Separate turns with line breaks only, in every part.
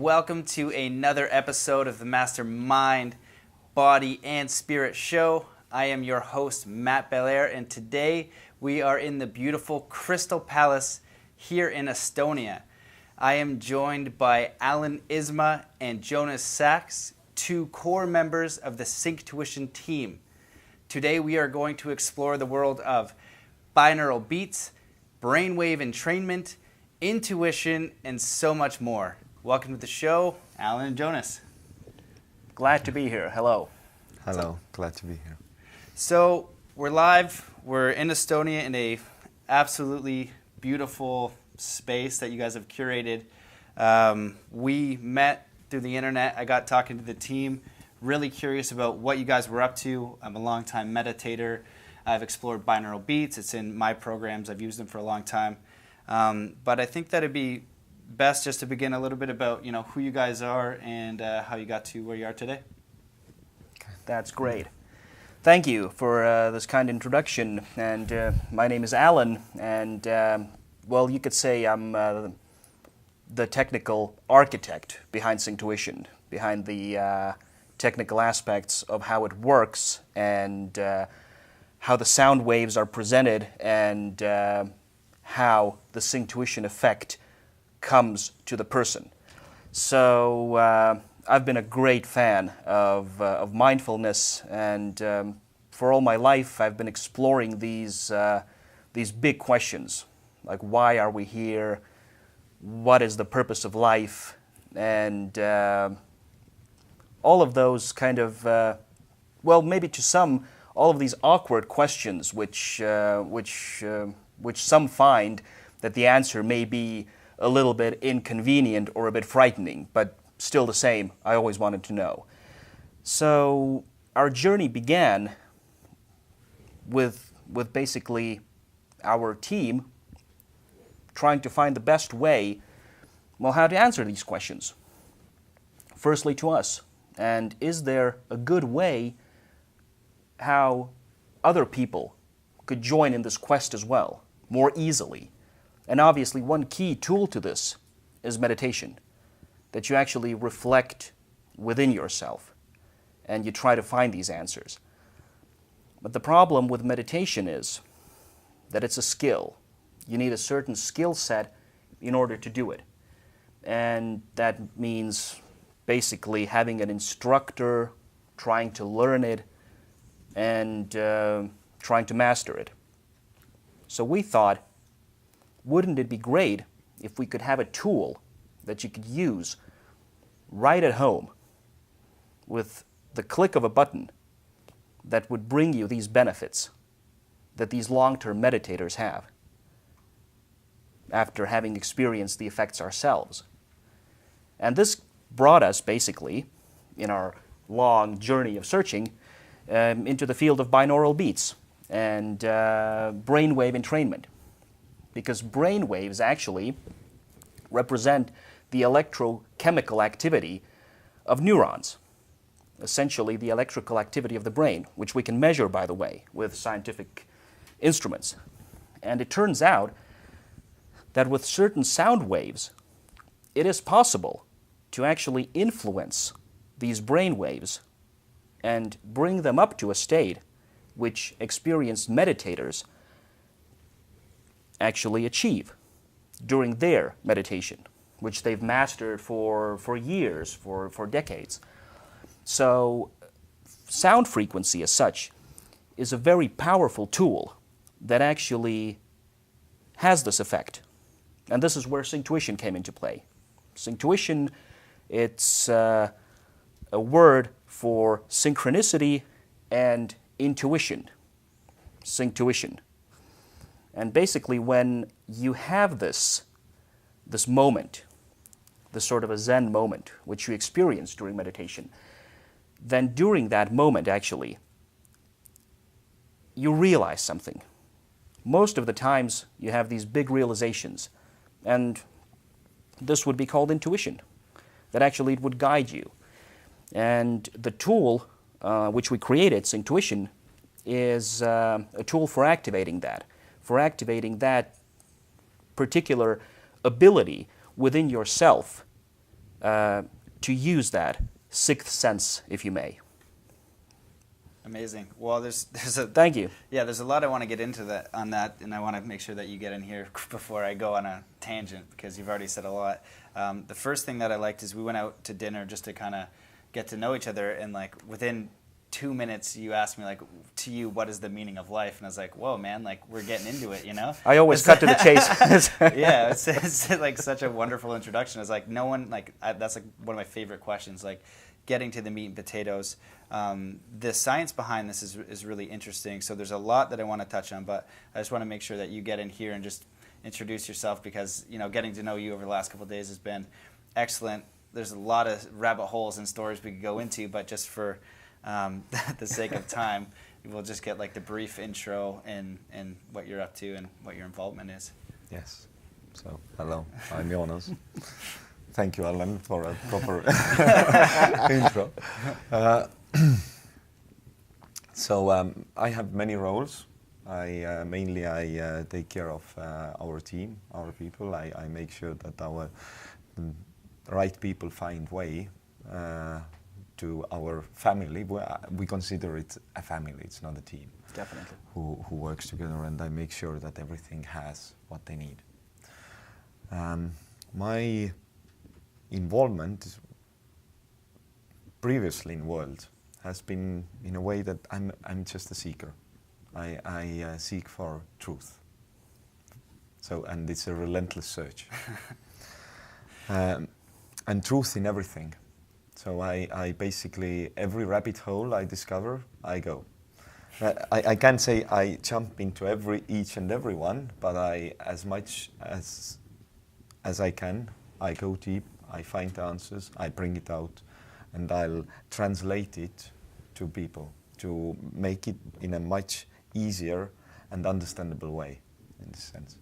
welcome to another episode of the Master Mind, Body, and Spirit Show. I am your host, Matt Belair, and today we are in the beautiful Crystal Palace here in Estonia. I am joined by Alan Isma and Jonas Sachs, two core members of the Synctuition team. Today we are going to explore the world of binaural beats, brainwave entrainment, intuition, and so much more. Welcome to the show, Alan and Jonas.
Glad to be here. Hello.
Hello. Glad to be here.
So we're live. We're in Estonia in a absolutely beautiful space that you guys have curated. We met through the internet. I got talking to the team, really curious about what you guys were up to. I'm a longtime meditator. I've explored binaural beats. It's in my programs. I've used them for a long time. But I think that it'd be best just to begin a little bit about, who you guys are and how you got to where you are today.
That's great. Thank you for this kind introduction. And my name is Alan, and you could say I'm the technical architect behind Synctuition, behind the technical aspects of how it works and how the sound waves are presented and how the Synctuition effect comes to the person. So I've been a great fan of mindfulness, and for all my life I've been exploring these big questions, like why are we here, what is the purpose of life, and all of those kind of, maybe to some, all of these awkward questions which some find that the answer may be a little bit inconvenient or a bit frightening, but still the same, I always wanted to know. So our journey began with basically our team trying to find the best way, how to answer these questions. Firstly to us, and is there a good way how other people could join in this quest as well, more easily? And obviously one key tool to this is meditation, that you actually reflect within yourself and you try to find these answers. But the problem with meditation is that it's a skill. You need a certain skill set in order to do it. And that means basically having an instructor, trying to learn it, and trying to master it. So we thought, wouldn't it be great if we could have a tool that you could use right at home with the click of a button that would bring you these benefits that these long-term meditators have after having experienced the effects ourselves. And this brought us basically, in our long journey of searching, into the field of binaural beats and brainwave entrainment. Because brainwaves actually represent the electrochemical activity of neurons, essentially the electrical activity of the brain, which we can measure, by the way, with scientific instruments. And it turns out that with certain sound waves, it is possible to actually influence these brainwaves and bring them up to a state which experienced meditators actually achieve during their meditation, which they've mastered for years, for decades. So sound frequency as such is a very powerful tool that actually has this effect. And this is where Synctuition came into play. Synctuition, it's a word for synchronicity and intuition. Synctuition. And basically when you have this moment, this sort of a Zen moment, which you experience during meditation, then during that moment actually, you realize something. Most of the times you have these big realizations, and this would be called intuition, that actually it would guide you. And the tool which we created, Synctuition, is a tool for activating that particular ability within yourself to use that sixth sense, if you may.
Amazing. Well, there's a
Thank you.
Yeah, there's a lot I want to get into on that, and I want to make sure that you get in here before I go on a tangent, because you've already said a lot. The first thing that I liked is we went out to dinner just to kind of get to know each other, and like within 2 minutes you asked me, like, to you, what is the meaning of life? And I was like, whoa, man, like we're getting into it, you know?
I always cut to the chase.
Yeah, it's like such a wonderful introduction. It's like no one, like that's like one of my favorite questions, like getting to the meat and potatoes. The science behind this is really interesting. So there's a lot that I want to touch on, but I just want to make sure that you get in here and just introduce yourself, because getting to know you over the last couple of days has been excellent. There's a lot of rabbit holes and stories we could go into, but just for the sake of time, we'll just get like the brief intro and what you're up to and what your involvement is.
Yes. So, hello, I'm Jonas. Thank you, Alan, for a proper intro. So I have many roles. I mainly take care of our team, our people. I make sure that our right people find way to our family. We consider it a family. It's not a team.
Definitely.
Who works together, and I make sure that everything has what they need. My involvement previously in world has been in a way that I'm just a seeker. I seek for truth. So, and it's a relentless search. And truth in everything. So I basically, every rabbit hole I discover, I go. I can't say I jump into each and every one, but as much as I can, I go deep, I find the answers, I bring it out, and I'll translate it to people to make it in a much easier and understandable way, in this sense.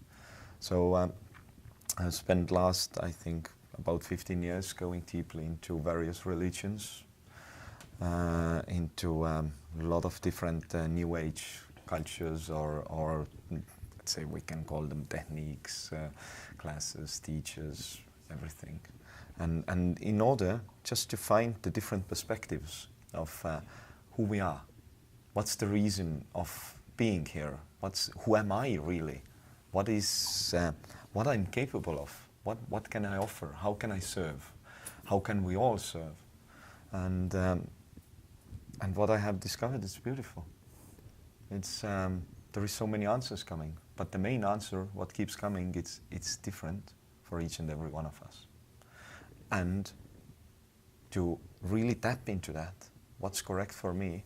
So I've spent last, I think, about 15 years going deeply into various religions, into a lot of different New Age cultures, or let's say we can call them techniques, classes, teachers, everything. And in order just to find the different perspectives of who we are, what's the reason of being here, who am I really, what is what I'm capable of, what can I offer, how can I serve, how can we all serve, and what I have discovered is beautiful. It's there is so many answers coming, but the main answer, what keeps coming, it's different for each and every one of us. And to really tap into that, what's correct for me,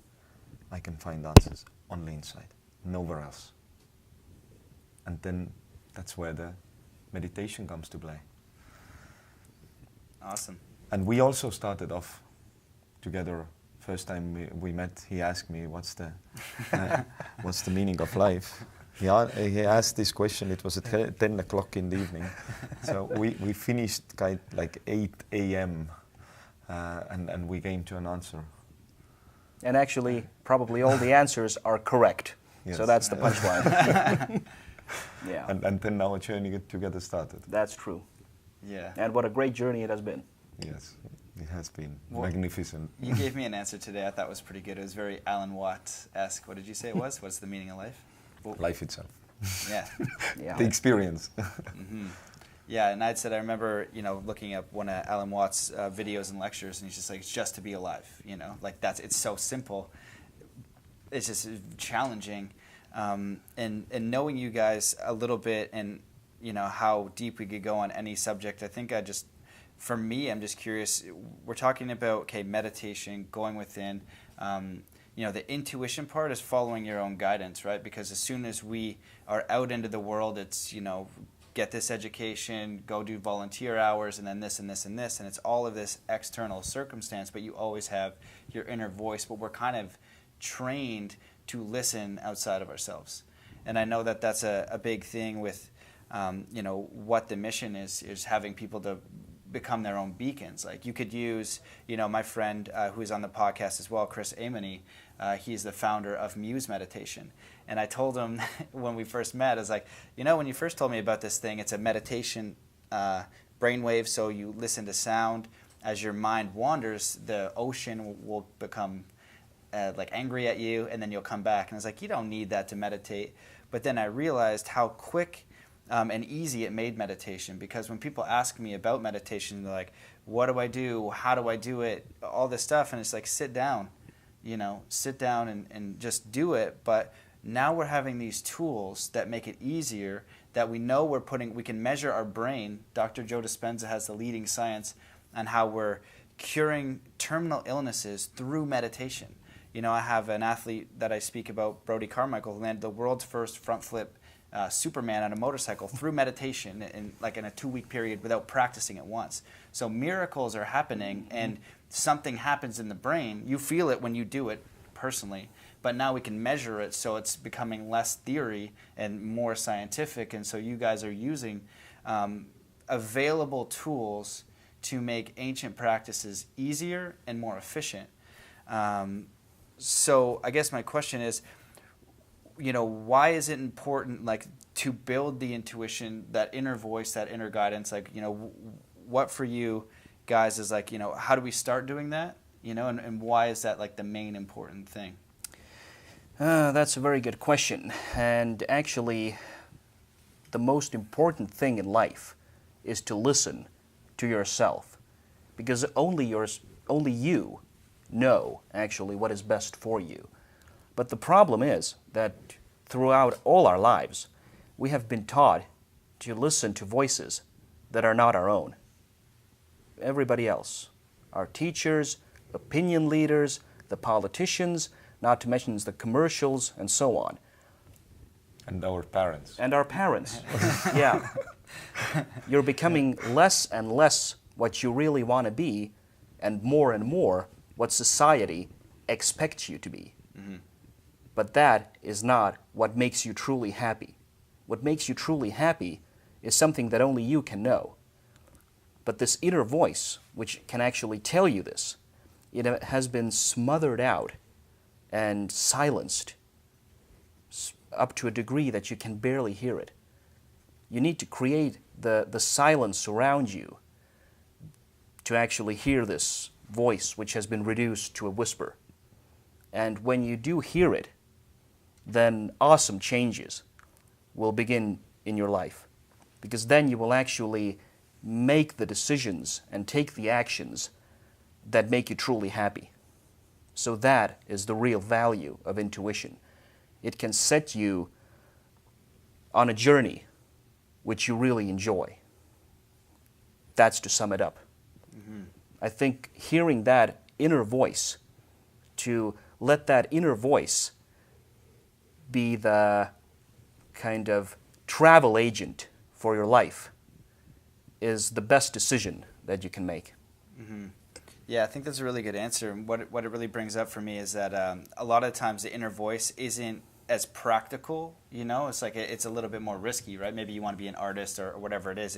I can find answers only inside, nowhere else. And then that's where the meditation comes to play.
Awesome.
And we also started off together. First time we met, he asked me, what's the meaning of life? He asked this question, it was at 10 o'clock in the evening. So we finished like 8 a.m. And we came to an answer.
And actually, probably all the answers are correct. Yes. So that's the punchline. Yeah.
And then our journey together started.
That's true.
Yeah.
And what a great journey it has been.
Yes, it has been magnificent.
You gave me an answer today I thought was pretty good. It was very Alan Watt-esque. What did you say it was? What's the meaning of life? Well,
life itself.
Yeah.
Yeah.
The experience.
Mm-hmm. Yeah, and I remember, looking up one of Alan Watt's videos and lectures, and he's just like, it's just to be alive, like it's so simple. It's just challenging. And knowing you guys a little bit and, how deep we could go on any subject, I think for me, I'm just curious, we're talking about, meditation, going within, the intuition part is following your own guidance, right? Because as soon as we are out into the world, it's, get this education, go do volunteer hours, and then this and this and this, and it's all of this external circumstance, but you always have your inner voice, but we're kind of trained to listen outside of ourselves. And I know that that's a big thing with, what the mission is having people to become their own beacons. Like you could use, my friend who's on the podcast as well, Chris Amony, he's the founder of Muse Meditation. And I told him when we first met, I was like, when you first told me about this thing, it's a meditation brainwave, so you listen to sound, as your mind wanders, the ocean will become like angry at you, and then you'll come back. And it's like, you don't need that to meditate. But then I realized how quick and easy it made meditation, because when people ask me about meditation, they're like, what do I do? How do I do it? All this stuff. And it's like, sit down, sit down and just do it. But now we're having these tools that make it easier, that we know we can measure our brain. Dr. Joe Dispenza has the leading science on how we're curing terminal illnesses through meditation. I have an athlete that I speak about, Brody Carmichael, who landed the world's first front flip Superman on a motorcycle through meditation in a 2-week period without practicing it once. So miracles are happening, and something happens in the brain. You feel it when you do it personally, but now we can measure it, so it's becoming less theory and more scientific. And so you guys are using available tools to make ancient practices easier and more efficient. So I guess my question is, why is it important, to build the intuition, that inner voice, that inner guidance? What for you guys is how do we start doing that? And why is that the main important thing?
That's a very good question. And actually, the most important thing in life is to listen to yourself, because only you know actually what is best for you. But the problem is that throughout all our lives, we have been taught to listen to voices that are not our own. Everybody else, our teachers, opinion leaders, the politicians, not to mention the commercials, and so on.
And our parents.
And our parents, yeah. You're becoming less and less what you really want to be, and more what society expects you to be. Mm-hmm. But that is not what makes you truly happy. What makes you truly happy is something that only you can know. But this inner voice, which can actually tell you this, it has been smothered out and silenced up to a degree that you can barely hear it. You need to create the silence around you to actually hear this voice, which has been reduced to a whisper. And when you do hear it, then awesome changes will begin in your life, because then you will actually make the decisions and take the actions that make you truly happy. So that is the real value of intuition. It can set you on a journey which you really enjoy. That's to sum it up. Mm-hmm. I think hearing that inner voice, to let that inner voice be the kind of travel agent for your life, is the best decision that you can make.
Mm-hmm. Yeah, I think that's a really good answer. And what it really brings up for me is that a lot of times the inner voice isn't as practical. It's it's a little bit more risky, right? Maybe you want to be an artist or whatever it is.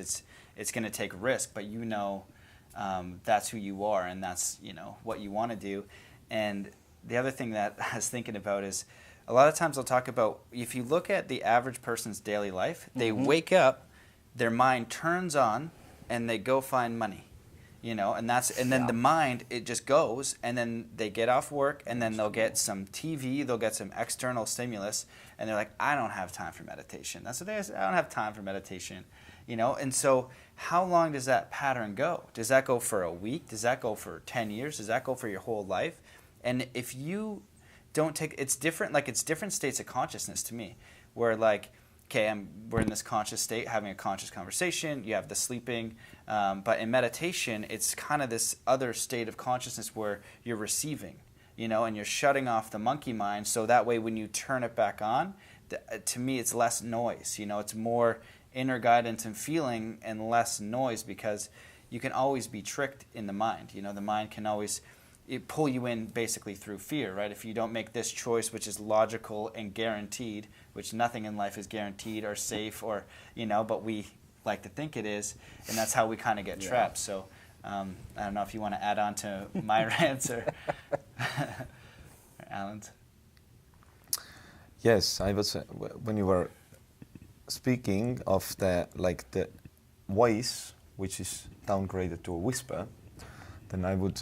It's going to take risk, but that's who you are, and that's what you want to do. And the other thing that I was thinking about is, a lot of times I'll talk about, if you look at the average person's daily life, they mm-hmm. wake up, their mind turns on, and they go find money. And then the mind, it just goes, and then they get off work, and then they'll get some TV, they'll get some external stimulus, and they're like, I don't have time for meditation. That's what they say, I don't have time for meditation. And so how long does that pattern go? Does that go for a week? Does that go for 10 years? Does that go for your whole life? And if you don't take, it's different states of consciousness to me, where we're in this conscious state, having a conscious conversation, you have the sleeping, but in meditation, it's kind of this other state of consciousness where you're receiving, and you're shutting off the monkey mind, so that way when you turn it back on, to me it's less noise, it's more inner guidance and feeling and less noise, because you can always be tricked in the mind. The mind can always pull you in basically through fear, right? If you don't make this choice, which is logical and guaranteed, which nothing in life is guaranteed or safe, or but we like to think it is, and that's how we kind of get trapped. So I don't know if you want to add on to my rants or Alan's.
Yes, I was when you were speaking of the voice, which is downgraded to a whisper. then I would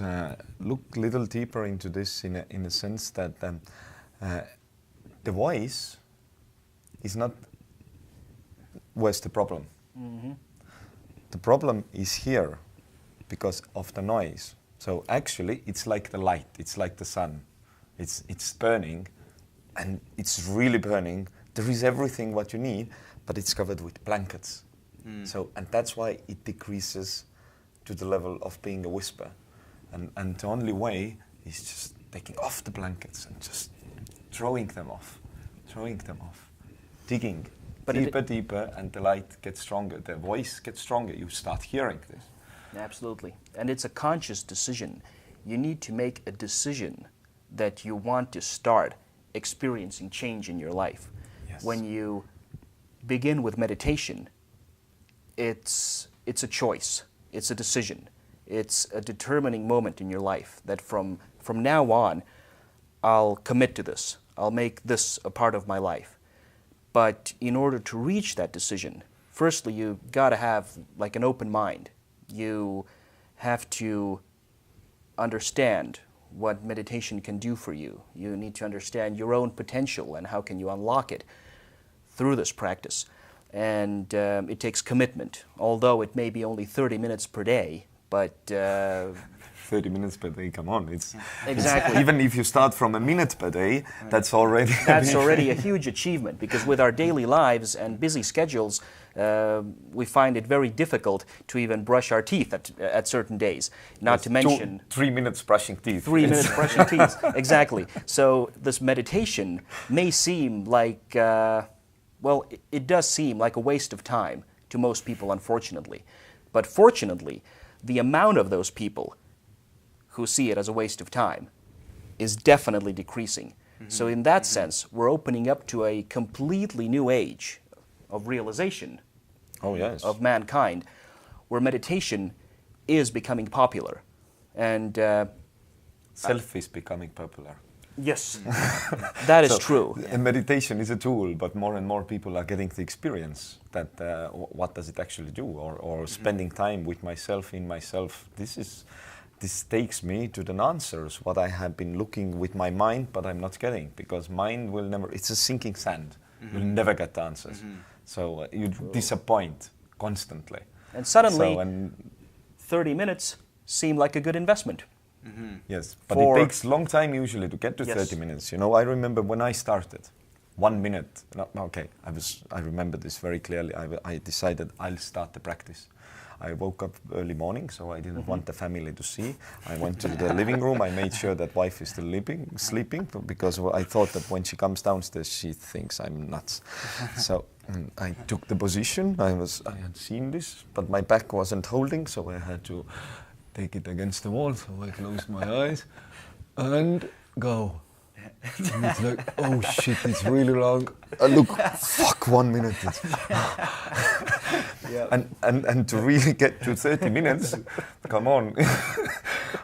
look a little deeper into this in a sense that the voice is not where's the problem. The problem is here because of the noise. So actually it's like the light, it's like the sun. It's burning, and it's really burning. There is everything what you need, but it's covered with blankets. So, and that's why it decreases to the level of being a whisper. And the only way is just taking off the blankets and just throwing them off, digging deeper, and the light gets stronger, the voice gets stronger, you start hearing this.
Absolutely. And it's a conscious decision. You need to make a decision that you want to start experiencing change in your life.
Yes.
When you begin with meditation, it's a choice, it's a decision, it's a determining moment in your life that from now on, I'll commit to this, I'll make this a part of my life. But in order to reach that decision, firstly, you gotta have like an open mind. You have to understand what meditation can do for you. You need to understand your own potential and how can you unlock it through this practice. And it takes commitment, although it may be only 30 minutes per day, but
30 minutes per day, come on.
Exactly.
Even if you start from a minute per day, that's already
a huge achievement, because with our daily lives and busy schedules, we find it very difficult to even brush our teeth at certain days, not to mention
3 minutes brushing teeth.
3 minutes brushing teeth, exactly. So this meditation may seem like, well, it does seem like a waste of time to most people, unfortunately. But fortunately, the amount of those people who see it as a waste of time is definitely decreasing. So in that sense, we're opening up to a completely new age of realization of mankind, where meditation is becoming popular. And
self is becoming popular.
Yes, that is true.
And meditation is a tool, but more and more people are getting the experience that what does it actually do, or spending time with myself, in myself. This takes me to the answers, what I have been looking with my mind, but I'm not getting, because mind will never, it's a sinking sand. You'll never get the answers. So you disappoint constantly.
And suddenly, 30 minutes seem like a good investment.
Yes, but it takes a long time usually to get to 30 minutes. You know, I remember when I started, 1 minute, I remember this very clearly. I decided I'll start the practice. I woke up early morning, so I didn't want the family to see. I went to the living room. I made sure that wife is still sleeping, because I thought that when she comes downstairs, she thinks I'm nuts. So I took the position. I had seen this, but my back wasn't holding, so I had to take it against the wall. So I closed my eyes and go. And it's like, oh shit, it's really long. Look, fuck, 1 minute. And to really get to 30 minutes, come on.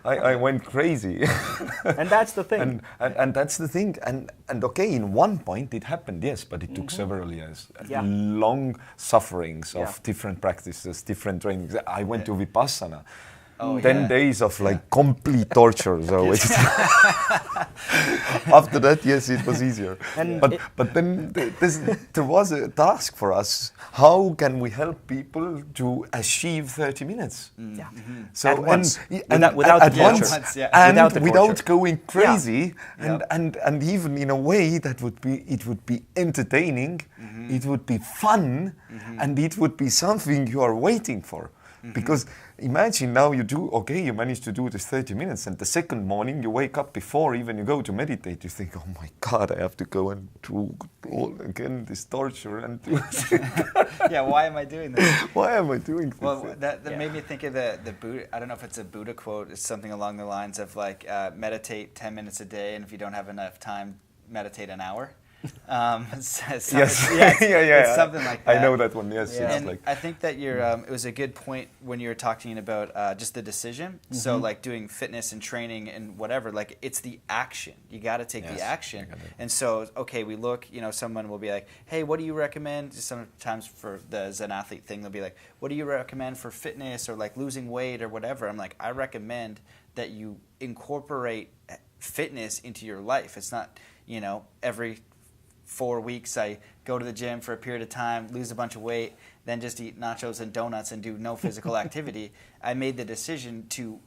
I went crazy.
And that's the thing.
And that's the thing. And okay, in one point it happened, yes, but it took several years. Long sufferings of different practices, different trainings. I went to Vipassana. 10 days of like complete torture. So after that, yes, it was easier. But then there was a task for us. How can we help people to achieve 30 minutes? So
at once,
without the torture, and without going crazy,
Yeah.
and even in a way that it would be entertaining, it would be fun, and it would be something you are waiting for. Because imagine now you manage to do this 30 minutes, and the second morning you wake up before even you go to meditate, you think, oh my God, I have to go and do all again this torture and do
why am I doing this?
Why am I doing this?
Well, that made me think of the Buddha, I don't know if it's a Buddha quote, it's something along the lines of like, meditate 10 minutes a day, and if you don't have enough time, meditate an hour.
Yes.
It's something like that.
I know that one. Yes.
Yeah.
It's
And
like
I think that it was a good point when you were talking about just the decision. So like doing fitness and training and whatever, like it's the action. You got to take the action. And so, okay, we look, someone will be like, hey, what do you recommend? Sometimes for the Zen athlete thing, they'll be like, what do you recommend for fitness or like losing weight or whatever? I'm like, I recommend that you incorporate fitness into your life. It's not, every 4 weeks I go to the gym for a period of time, lose a bunch of weight, then just eat nachos and donuts and do no physical activity. I made the decision to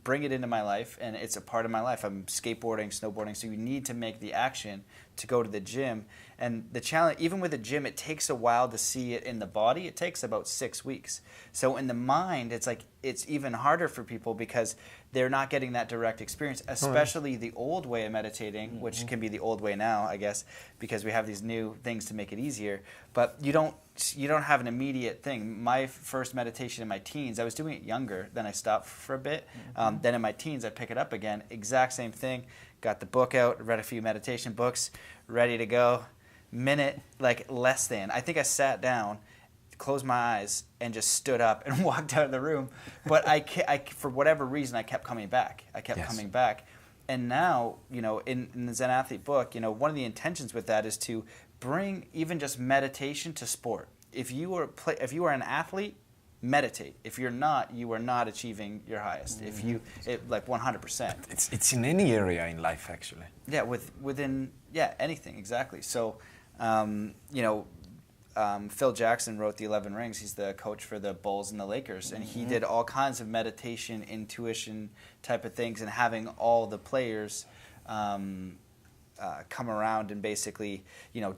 bring it into my life, and it's a part of my life. I'm skateboarding, snowboarding, so you need to make the action to go to the gym. And the challenge, even with the gym, it takes a while to see it in the body. It takes about 6 weeks. So in the mind, it's even harder for people because they're not getting that direct experience, especially the old way of meditating, which can be the old way now, I guess, because we have these new things to make it easier. But you don't have an immediate thing. My first meditation in my teens, I was doing it younger, then I stopped for a bit. Then in my teens, I pick it up again, exact same thing. Got the book out, read a few meditation books, ready to go. Minute, like less than. I think I sat down, closed my eyes, and just stood up and walked out of the room. But I for whatever reason, I kept coming back. Coming back. And now, in the Zen Athlete book, one of the intentions with that is to bring even just meditation to sport. If you are an athlete, meditate. If you're not, you are not achieving your highest. If you, like 100%.
It's in any area in life, actually.
Yeah, within anything, exactly. So, Phil Jackson wrote the 11 Rings. He's the coach for the Bulls and the Lakers, and he did all kinds of meditation, intuition type of things, and having all the players come around and basically,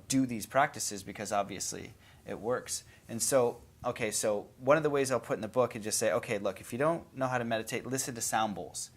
do these practices because obviously it works. And so, okay, so one of the ways I'll put in the book is just say, okay, look, if you don't know how to meditate, listen to sound bowls.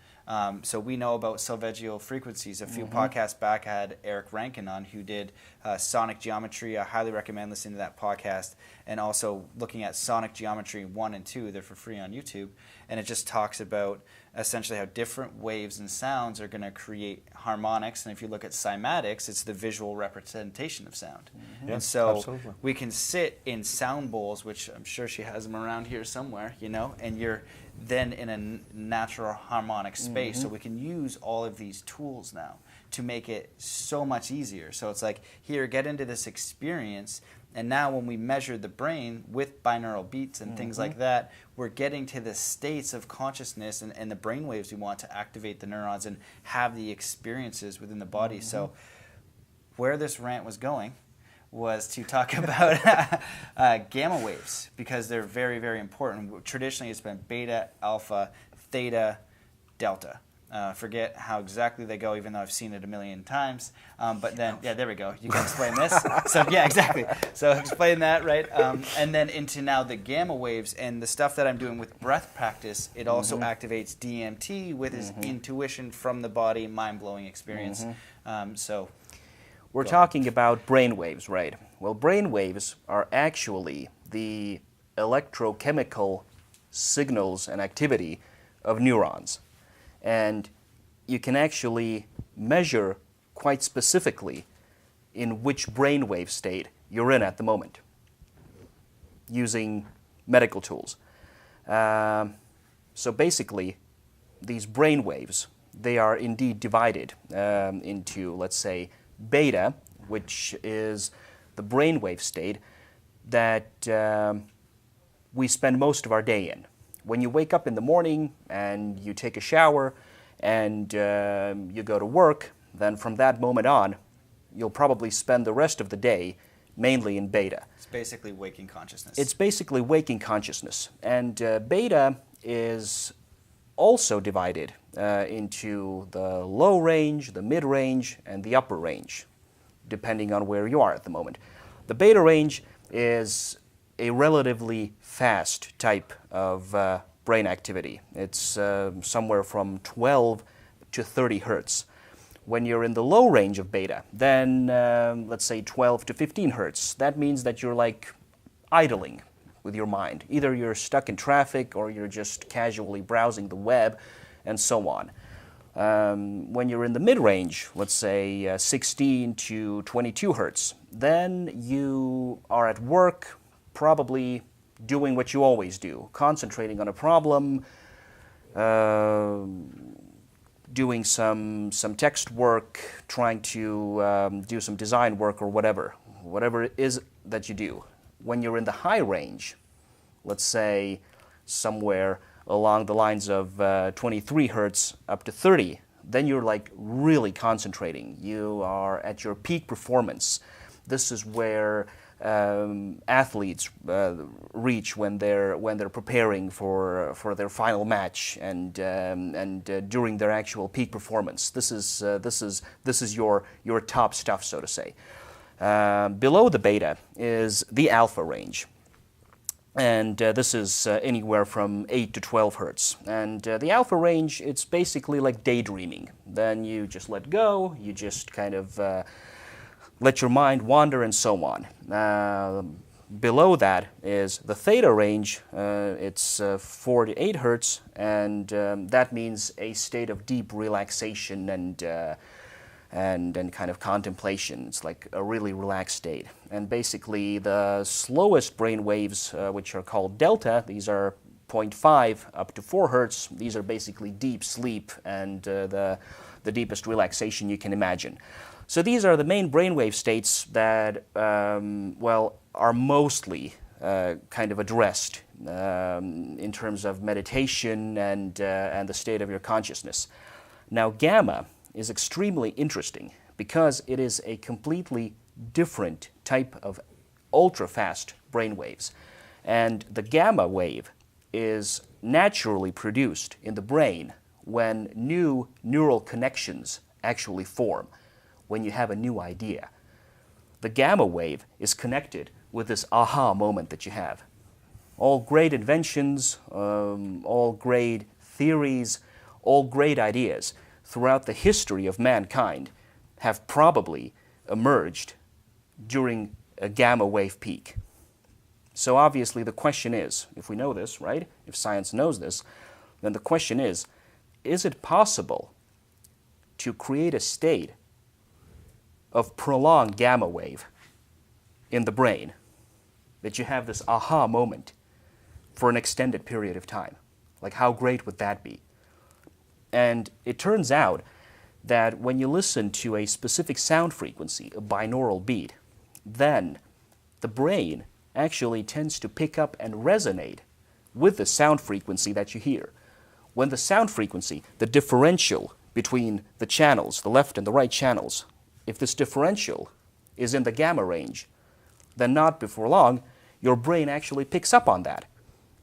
So we know about solfeggio frequencies. A few podcasts back, I had Eric Rankin on who did sonic geometry. I highly recommend listening to that podcast, and also looking at Sonic Geometry 1 and 2. They're for free on YouTube. And it just talks about essentially how different waves and sounds are going to create harmonics. And if you look at cymatics, it's the visual representation of sound. And so
absolutely.
we can sit in sound bowls, which I'm sure she has them around here somewhere, and you're then in a natural harmonic space. So we can use all of these tools now to make it so much easier. So it's like, here, get into this experience. And now when we measure the brain with binaural beats and things like that, we're getting to the states of consciousness and the brain waves we want to activate the neurons and have the experiences within the body. So where this rant was going was to talk about gamma waves, because they're very, very important. Traditionally, it's been beta, alpha, theta, delta. Forget how exactly they go, even though I've seen it a million times. But then, there we go. You can explain this. So, yeah, exactly. So explain that, right? And then into now the gamma waves and the stuff that I'm doing with breath practice, it also activates DMT with his intuition from the body, mind-blowing experience. So
we're talking about brainwaves, right? Well, brainwaves are actually the electrochemical signals and activity of neurons. And you can actually measure quite specifically in which brainwave state you're in at the moment using medical tools. So basically, these brainwaves, they are indeed divided into, let's say, beta, which is the brainwave state that we spend most of our day in. When you wake up in the morning and you take a shower and you go to work, then from that moment on, you'll probably spend the rest of the day mainly in beta.
it's basically waking consciousness.
It's basically waking consciousness. And beta is also divided into the low range, the mid range, and the upper range, depending on where you are at the moment. The beta range is a relatively fast type of brain activity. It's somewhere from 12 to 30 hertz. When you're in the low range of beta, then let's say 12 to 15 hertz, that means that you're like idling with your mind. Either you're stuck in traffic or you're just casually browsing the web and so on. When you're in the mid-range, let's say 16 to 22 hertz, then you are at work, probably doing what you always do, concentrating on a problem, doing some text work, trying to do some design work or whatever it is that you do. When you're in the high range, let's say somewhere along the lines of 23 hertz up to 30, then you're like really concentrating. You are at your peak performance. This is where athletes reach when they're preparing for their final match and during their actual peak performance. This is your top stuff, so to say. Below the beta is the alpha range. And this is anywhere from 8 to 12 hertz. And the alpha range, it's basically like daydreaming. Then you just let go, you just kind of let your mind wander and so on. Below that is the theta range. It's 4 to 8 hertz, and that means a state of deep relaxation and kind of contemplation. It's like a really relaxed state. And basically the slowest brain waves, which are called delta, these are 0.5 up to 4 hertz. These are basically deep sleep and the deepest relaxation you can imagine. So these are the main brainwave states that, are mostly kind of addressed in terms of meditation and the state of your consciousness. Now gamma is extremely interesting because it is a completely different type of ultra-fast brainwaves. And the gamma wave is naturally produced in the brain when new neural connections actually form, when you have a new idea. The gamma wave is connected with this aha moment that you have. All great inventions, all great theories, all great ideas throughout the history of mankind have probably emerged during a gamma wave peak. So obviously the question is, if we know this, right? If science knows this, then the question is it possible to create a state of prolonged gamma wave in the brain, that you have this aha moment for an extended period of time? Like, how great would that be? And it turns out that when you listen to a specific sound frequency, a binaural beat, then the brain actually tends to pick up and resonate with the sound frequency that you hear. When the sound frequency, the differential between the channels, the left and the right channels, if this differential is in the gamma range, then not before long, your brain actually picks up on that,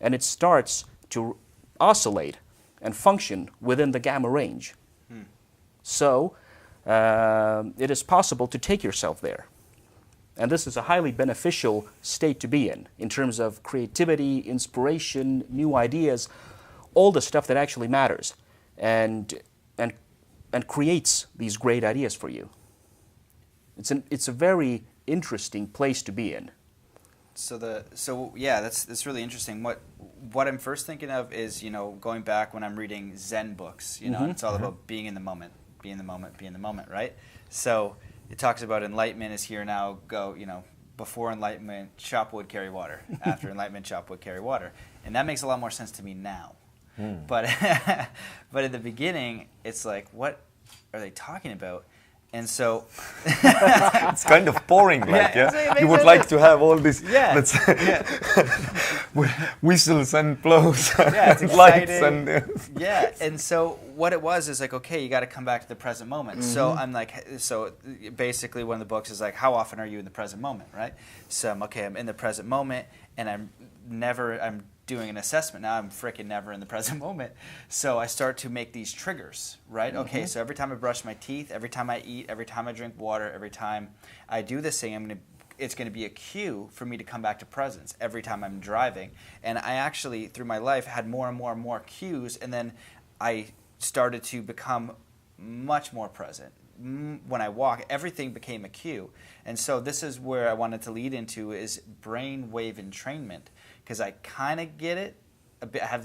and it starts to oscillate and function within the gamma range. So it is possible to take yourself there. And this is a highly beneficial state to be in terms of creativity, inspiration, new ideas, all the stuff that actually matters and creates these great ideas for you. It's a very interesting place to be in.
So yeah, that's really interesting. What I'm first thinking of is, going back when I'm reading Zen books, and it's all about being in the moment, be in the moment, be in the moment, right? So it talks about enlightenment is here now, go, before enlightenment, chop wood, carry water. After enlightenment, chop wood, carry water. And that makes a lot more sense to me now. But at the beginning, it's like, what are they talking about? And so
it's kind of boring, you would like to have all these whistles and blows,
it's
lights and
and so what it was is like, okay, you got to come back to the present moment. So I'm like, so basically one of the books is like, how often are you in the present moment, right? So I'm in the present moment, and I'm doing an assessment. Now I'm freaking never in the present moment. So I start to make these triggers, right? Okay, so every time I brush my teeth, every time I eat, every time I drink water, every time I do this thing, it's going to be a cue for me to come back to presence every time I'm driving. And I actually, through my life, had more and more and more cues, and then I started to become much more present. When I walk, everything became a cue. And so this is where I wanted to lead into is brainwave entrainment, because I kind of get it. I have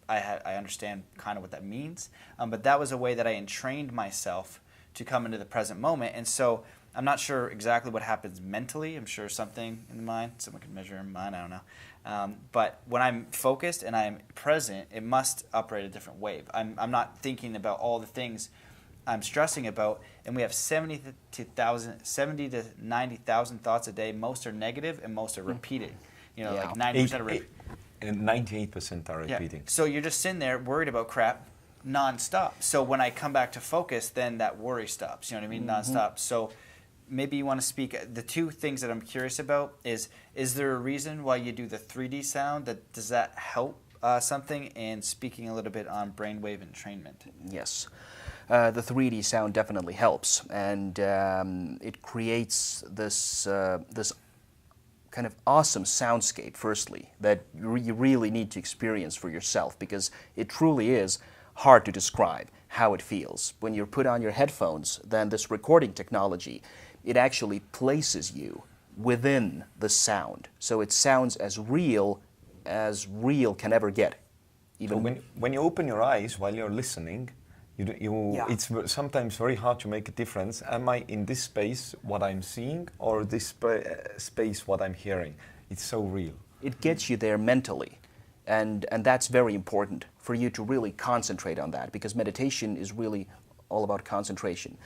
I understand kind of what that means. But that was a way that I entrained myself to come into the present moment. And so I'm not sure exactly what happens mentally. I'm sure something in the mind, someone can measure in mind, I don't know. But when I'm focused and I'm present, it must operate a different wave. I'm not thinking about all the things I'm stressing about, and we have 70 to 90,000 thoughts a day. Most are negative and most are repeating. You know, like 90% are repeating.
And 98% are repeating.
Yeah. So you're just sitting there worried about crap non-stop. So when I come back to focus, then that worry stops. You know what I mean? Non-stop. So maybe you want to speak. The two things that I'm curious about is there a reason why you do the 3D sound? Does that help something? And speaking a little bit on brainwave entrainment.
Yes. The 3D sound definitely helps, and it creates this kind of awesome soundscape, firstly, that you really need to experience for yourself, because it truly is hard to describe how it feels. When you're put on your headphones, then this recording technology, it actually places you within the sound. So it sounds as real can ever get. Even
so when you open your eyes while you're listening, it's sometimes very hard to make a difference. Am I in this space, what I'm seeing, or this space, what I'm hearing? It's so real.
It gets you there mentally, and that's very important for you to really concentrate on that, because meditation is really all about concentration.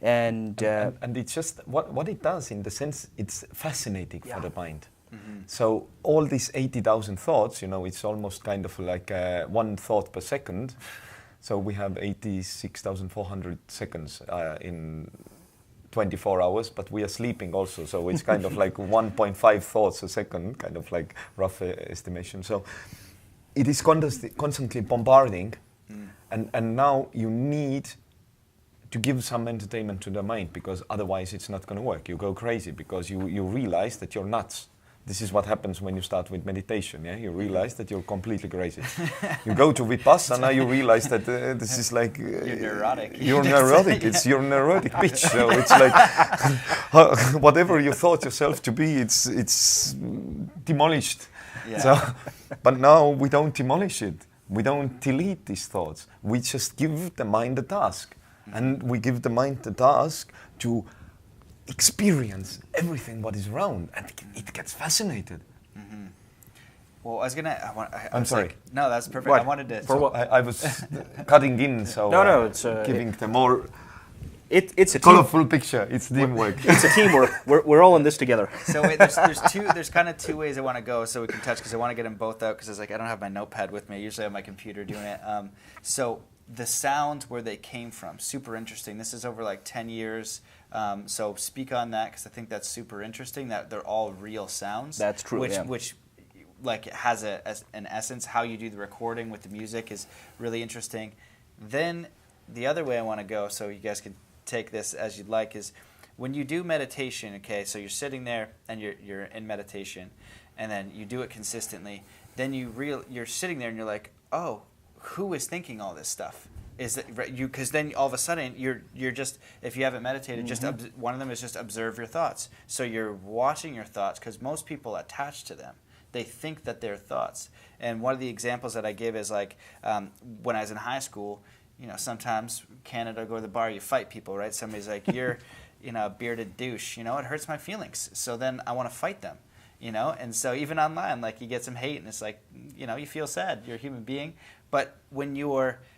And
it's just what it does, in the sense it's fascinating for the mind. So all these 80,000 thoughts, it's almost kind of like one thought per second. So we have 86,400 seconds in 24 hours, but we are sleeping also. So it's kind of like 1.5 thoughts a second, kind of like rough estimation. So it is constantly bombarding. And now you need to give some entertainment to the mind, because otherwise it's not going to work. You go crazy because you realize that you're nuts. This is what happens when you start with meditation. Yeah, you realize that you're completely crazy. You go to Vipassana, you realize that this is like
you're neurotic.
You're neurotic. It's your neurotic bitch. So it's like whatever you thought yourself to be, it's demolished.
Yeah.
So, but now we don't demolish it. We don't delete these thoughts. We just give the mind a task, and we give the mind the task to experience everything what is around, and it gets fascinated.
Well,
I'm sorry.
No, that's perfect.
What?
I wanted to.
So I was cutting in, so
No, it's
giving the more
it's a
colorful picture. It's teamwork.
It's a teamwork. We're all in this together.
So wait, there's kind of two ways I want to go, so we can touch, because I want to get them both out, because I don't have my notepad with me. I usually have my computer doing it. So the sounds, where they came from, super interesting. This is over like 10 years. So speak on that, because I think that's super interesting, that they're all real sounds.
That's true,
Which like has an essence. How you do the recording with the music is really interesting. Then the other way I want to go, so you guys can take this as you'd like, is when you do meditation, okay, so you're sitting there and you're in meditation, and then you do it consistently, then you're sitting there and you're like, oh, who is thinking all this stuff? Is that right? Because then all of a sudden you're just, if you haven't meditated, just one of them is just observe your thoughts. So you're watching your thoughts, because most people attach to them. They think that they're thoughts. And one of the examples that I give is like when I was in high school, sometimes Canada, go to the bar, you fight people, right? Somebody's like, you're a bearded douche, it hurts my feelings. So then I want to fight them. And so even online, like, you get some hate, and it's like, you feel sad, you're a human being. But when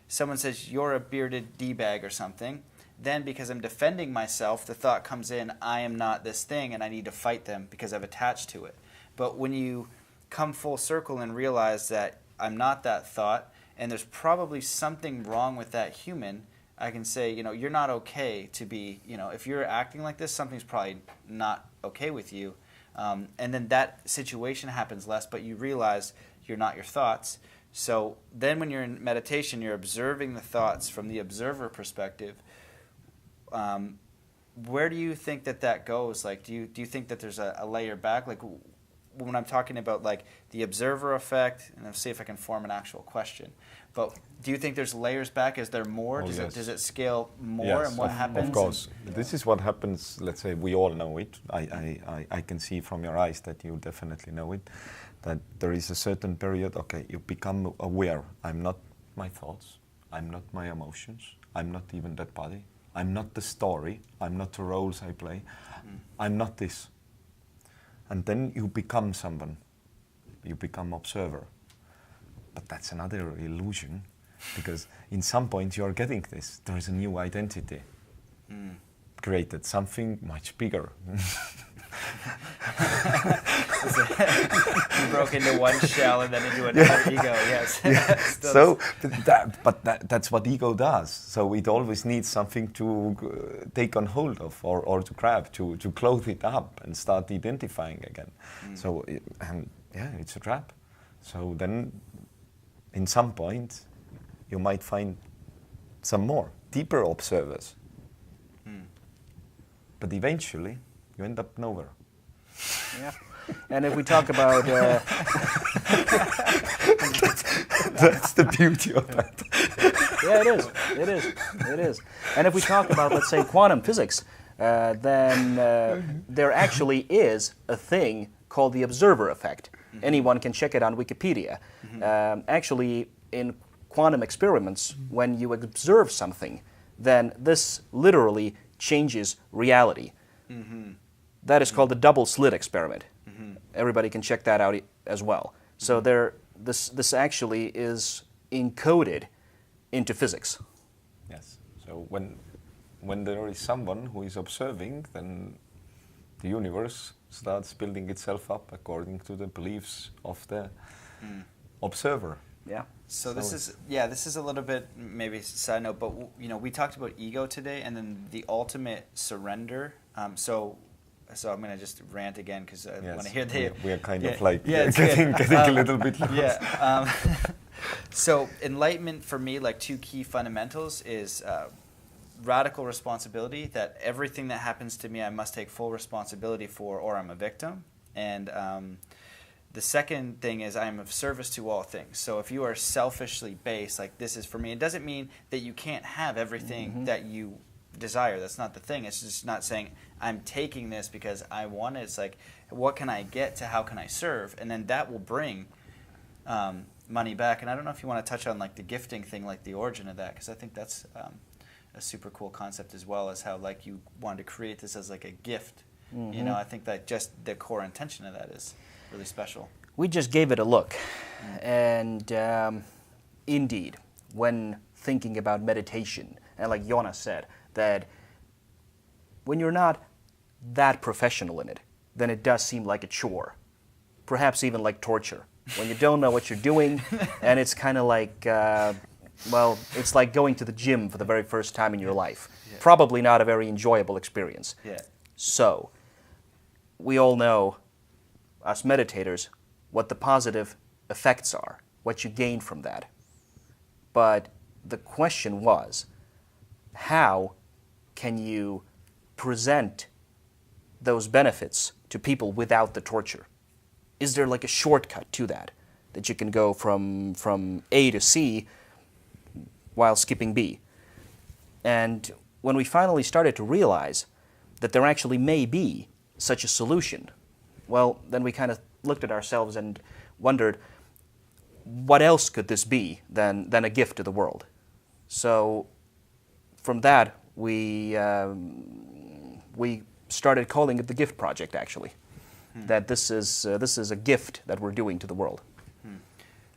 someone says you're a bearded D-bag or something, then because I'm defending myself, the thought comes in, I am not this thing, and I need to fight them because I've attached to it. But when you come full circle and realize that I'm not that thought, and there's probably something wrong with that human, I can say, you're not okay to be, if you're acting like this, something's probably not okay with you. And then that situation happens less, but you realize you're not your thoughts. So then when you're in meditation, you're observing the thoughts from the observer perspective. Where do you think that goes? Like, do you think that there's a layer back? Like, when I'm talking about like the observer effect, and I'll see if I can form an actual question. But do you think there's layers back? Is there more?
Oh,
Does it scale more?
Yes,
And what happens?
Of course. This is what happens, let's say we all know it. I can see from your eyes that you definitely know it, that there is a certain period, okay, you become aware. I'm not my thoughts, I'm not my emotions, I'm not even that body, I'm not the story, I'm not the roles I play, I'm not this. And then you become someone, you become observer. But that's another illusion, because in some point you are getting this. There is a new identity created, something much bigger.
You broke into one shell and then into another ego. Yes.
Yeah. That's what ego does. So it always needs something to take on hold of, or to grab, to clothe it up and start identifying again. So it's a trap. So then, in some point, you might find some more deeper observers. But eventually, you end up nowhere.
Yeah. And if we talk about...
That's the beauty of that.
Yeah, it is. And if we talk about, let's say, quantum physics, then there actually is a thing called the observer effect. Anyone can check it on Wikipedia. Actually, in quantum experiments, when you observe something, then this literally changes reality. That is called the double slit experiment. Everybody can check that out as well. So this actually is encoded into physics.
Yes. So when there is someone who is observing, then the universe starts building itself up according to the beliefs of the observer.
Yeah.
So this is a little bit maybe a side note, but we talked about ego today, and then the ultimate surrender. So I'm going to just rant again because I want to hear the...
We are kind of like
getting
a little bit lost.
Yeah. So enlightenment for me, like two key fundamentals is radical responsibility, that everything that happens to me I must take full responsibility for, or I'm a victim. And the second thing is I'm of service to all things. So if you are selfishly based, like this is for me, it doesn't mean that you can't have everything that you desire. That's not the thing. It's just not saying I'm taking this because I want it. It's like, what can I get to how can I serve? And then that will bring money back. And I don't know if you want to touch on like the gifting thing, like the origin of that, because I think that's a super cool concept as well, as how like you wanted to create this as like a gift. I think that just the core intention of that is really special.
We just gave it a look. And indeed, when thinking about meditation, and like Jonas said, that when you're not that professional in it, then it does seem like a chore, perhaps even like torture. When you don't know what you're doing, and it's kind of like, it's like going to the gym for the very first time in your life. Yeah. Probably not a very enjoyable experience.
Yeah.
So, we all know, us meditators, what the positive effects are, what you gain from that. But the question was, how can you present those benefits to people without the torture? Is there like a shortcut to that you can go from A to C while skipping B? And when we finally started to realize that there actually may be such a solution, well, then we kind of looked at ourselves and wondered, what else could this be than a gift to the world? So from that, we started calling it the Gift Project, actually. That this is a gift that we're doing to the world.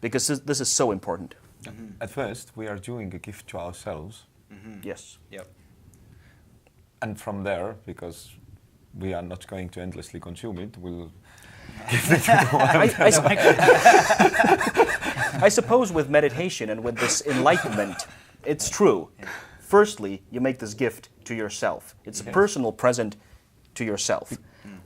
Because this is so important.
At first, we are doing a gift to ourselves.
Yes.
Yep.
And from there, because we are not going to endlessly consume it, we'll give it to the world.
I suppose with meditation and with this enlightenment, it's true. Yeah. Firstly, you make this gift to yourself. It's a personal present to yourself.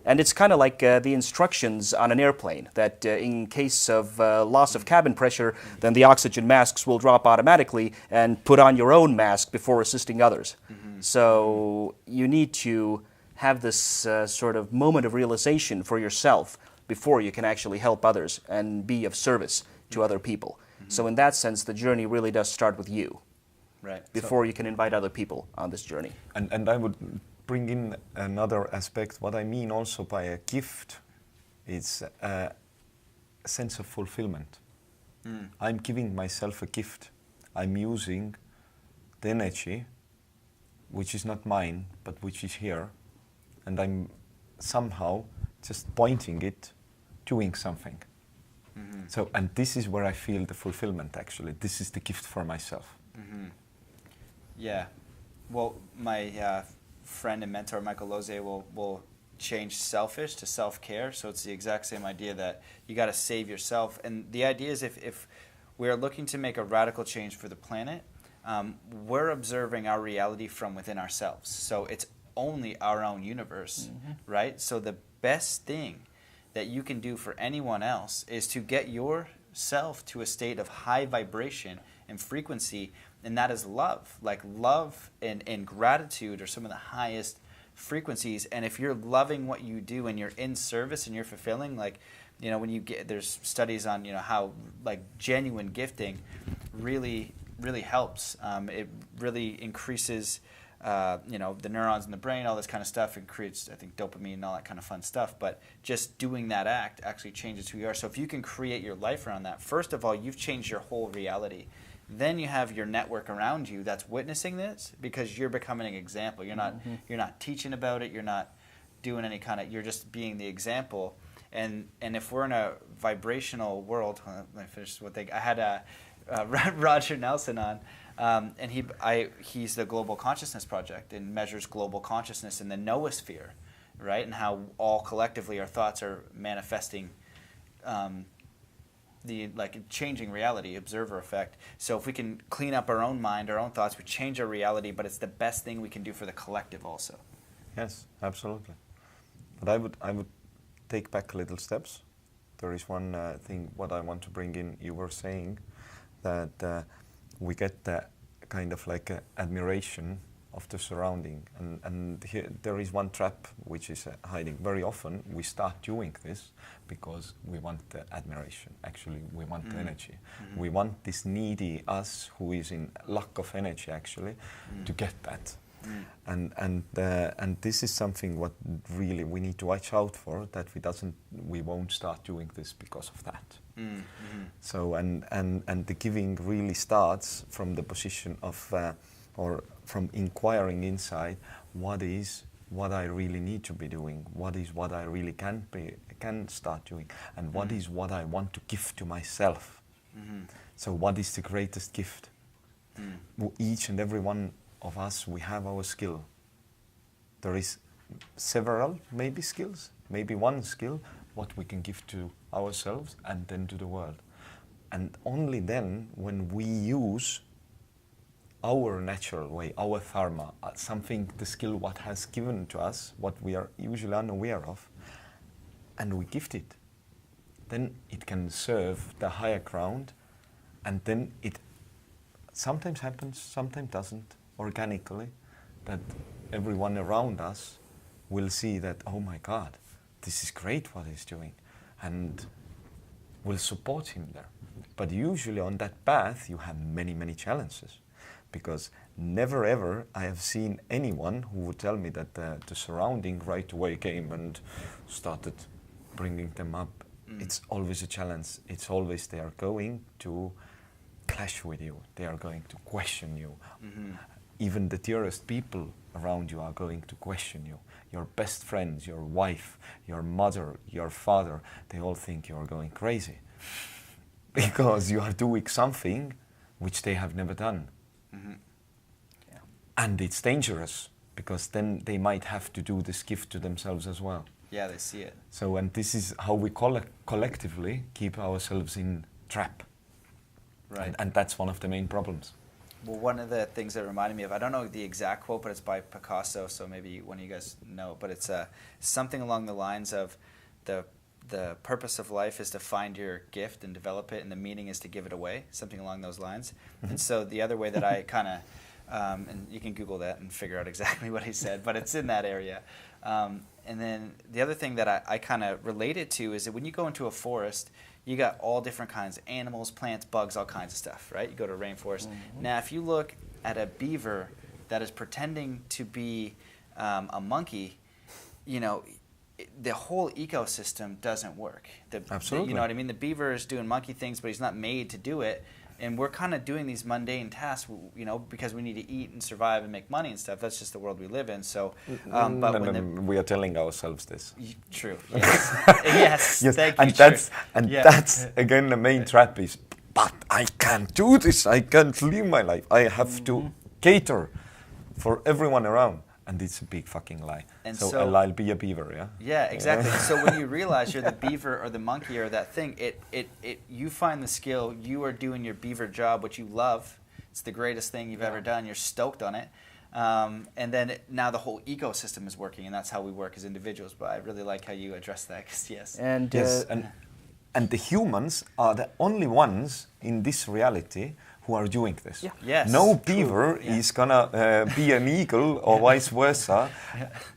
And it's kind of like the instructions on an airplane, that in case of loss of cabin pressure, then the oxygen masks will drop automatically, and put on your own mask before assisting others. So you need to have this sort of moment of realization for yourself before you can actually help others and be of service to other people. So in that sense, the journey really does start with you.
Right.
Before you can invite other people on this journey.
And I would bring in another aspect. What I mean also by a gift is a sense of fulfillment. I'm giving myself a gift. I'm using the energy, which is not mine, but which is here, and I'm somehow just pointing it, doing something. So, and this is where I feel the fulfillment, actually. This is the gift for myself.
Yeah. Well, my friend and mentor, Michael Loze, will change selfish to self-care. So it's the exact same idea that you got to save yourself. And the idea is if we're looking to make a radical change for the planet, we're observing our reality from within ourselves. So it's only our own universe, right? So the best thing that you can do for anyone else is to get yourself to a state of high vibration and frequency, and that is love. Like love and gratitude are some of the highest frequencies. And if you're loving what you do and you're in service and you're fulfilling, like, you know, when you get, there's studies on, you know, how like genuine gifting really helps. It really increases you know, the neurons in the brain, all this kind of stuff. It creates, I think, dopamine and all that kind of fun stuff. But just doing that act actually changes who you are. So if you can create your life around that, first of all, you've changed your whole reality. Then you have your network around you that's witnessing this, because you're becoming an example. You're not teaching about it. You're not doing any kind of. You're just being the example. And if we're in a vibrational world, let me finish one thing. I had Roger Nelson on. And he's the Global Consciousness Project and measures global consciousness in the noosphere, right? And how all collectively our thoughts are manifesting the like changing reality, observer effect. So if we can clean up our own mind, our own thoughts, we change our reality, but it's the best thing we can do for the collective also.
Yes, absolutely. But I would take back a little steps. There is one thing what I want to bring in. You were saying that we get the kind of like admiration of the surrounding, and here there is one trap which is hiding. Very often we start doing this because we want the admiration. Actually, we want the energy. We want this needy us who is in lack of energy actually to get that. And this is something what really we need to watch out for, that we won't start doing this because of that. So and the giving really starts from the position of or from inquiring inside what I really need to be doing, what I really can start doing, and what is what I want to give to myself. So what is the greatest gift? Each and every one of us, we have our skill. There is several maybe skills, maybe one skill what we can give to ourselves and then to the world. And only then, when we use our natural way, our dharma, something, the skill what has given to us, what we are usually unaware of, and we gift it, then it can serve the higher ground, and then it sometimes happens, sometimes doesn't, organically, that everyone around us will see that, oh my God, this is great what he's doing, and will support him there. But usually on that path you have many, many challenges, because never ever I have seen anyone who would tell me that the surrounding right away came and started bringing them up. It's always a challenge. It's always they are going to clash with you. They are going to question you. Even the dearest people around you are going to question you. Your best friends, your wife, your mother, your father, they all think you are going crazy because you are doing something which they have never done. Yeah. And it's dangerous, because then they might have to do this gift to themselves as well.
Yeah, they see it.
So, and this is how we collectively keep ourselves in trap.
Right.
And that's one of the main problems.
Well, one of the things that reminded me of, I don't know the exact quote, but it's by Picasso, so maybe one of you guys know, but it's something along the lines of the purpose of life is to find your gift and develop it, and the meaning is to give it away, something along those lines. And so the other way that I kind of, and you can Google that and figure out exactly what he said, but it's in that area. And then the other thing that I kind of relate it to is that when you go into a forest, you got all different kinds of animals, plants, bugs, all kinds of stuff, right? You go to a rainforest. Now, if you look at a beaver that is pretending to be a monkey, you know, the whole ecosystem doesn't work.
Absolutely.
You know what I mean? The beaver is doing monkey things, but he's not made to do it. And we're kind of doing these mundane tasks, you know, because we need to eat and survive and make money and stuff. That's just the world we live in. So, but
we are telling ourselves this.
True. Yes.
Yes.
Thank
and
you.
that's
true.
and
Yeah.
that's again the main trap is. But I can't do this. I can't live my life. I have to cater for everyone around. And it's a big fucking lie.
And
so I'll be a beaver, yeah?
Yeah, exactly. So when you realize you're the beaver or the monkey or that thing, you find the skill, you are doing your beaver job, which you love. It's the greatest thing you've ever done. You're stoked on it. And then now the whole ecosystem is working, and that's how we work as individuals. But I really like how you address that, 'cause yes.
And the humans are the only ones in this reality who are doing this.
Yeah. Yes.
No beaver is gonna be an eagle or vice versa.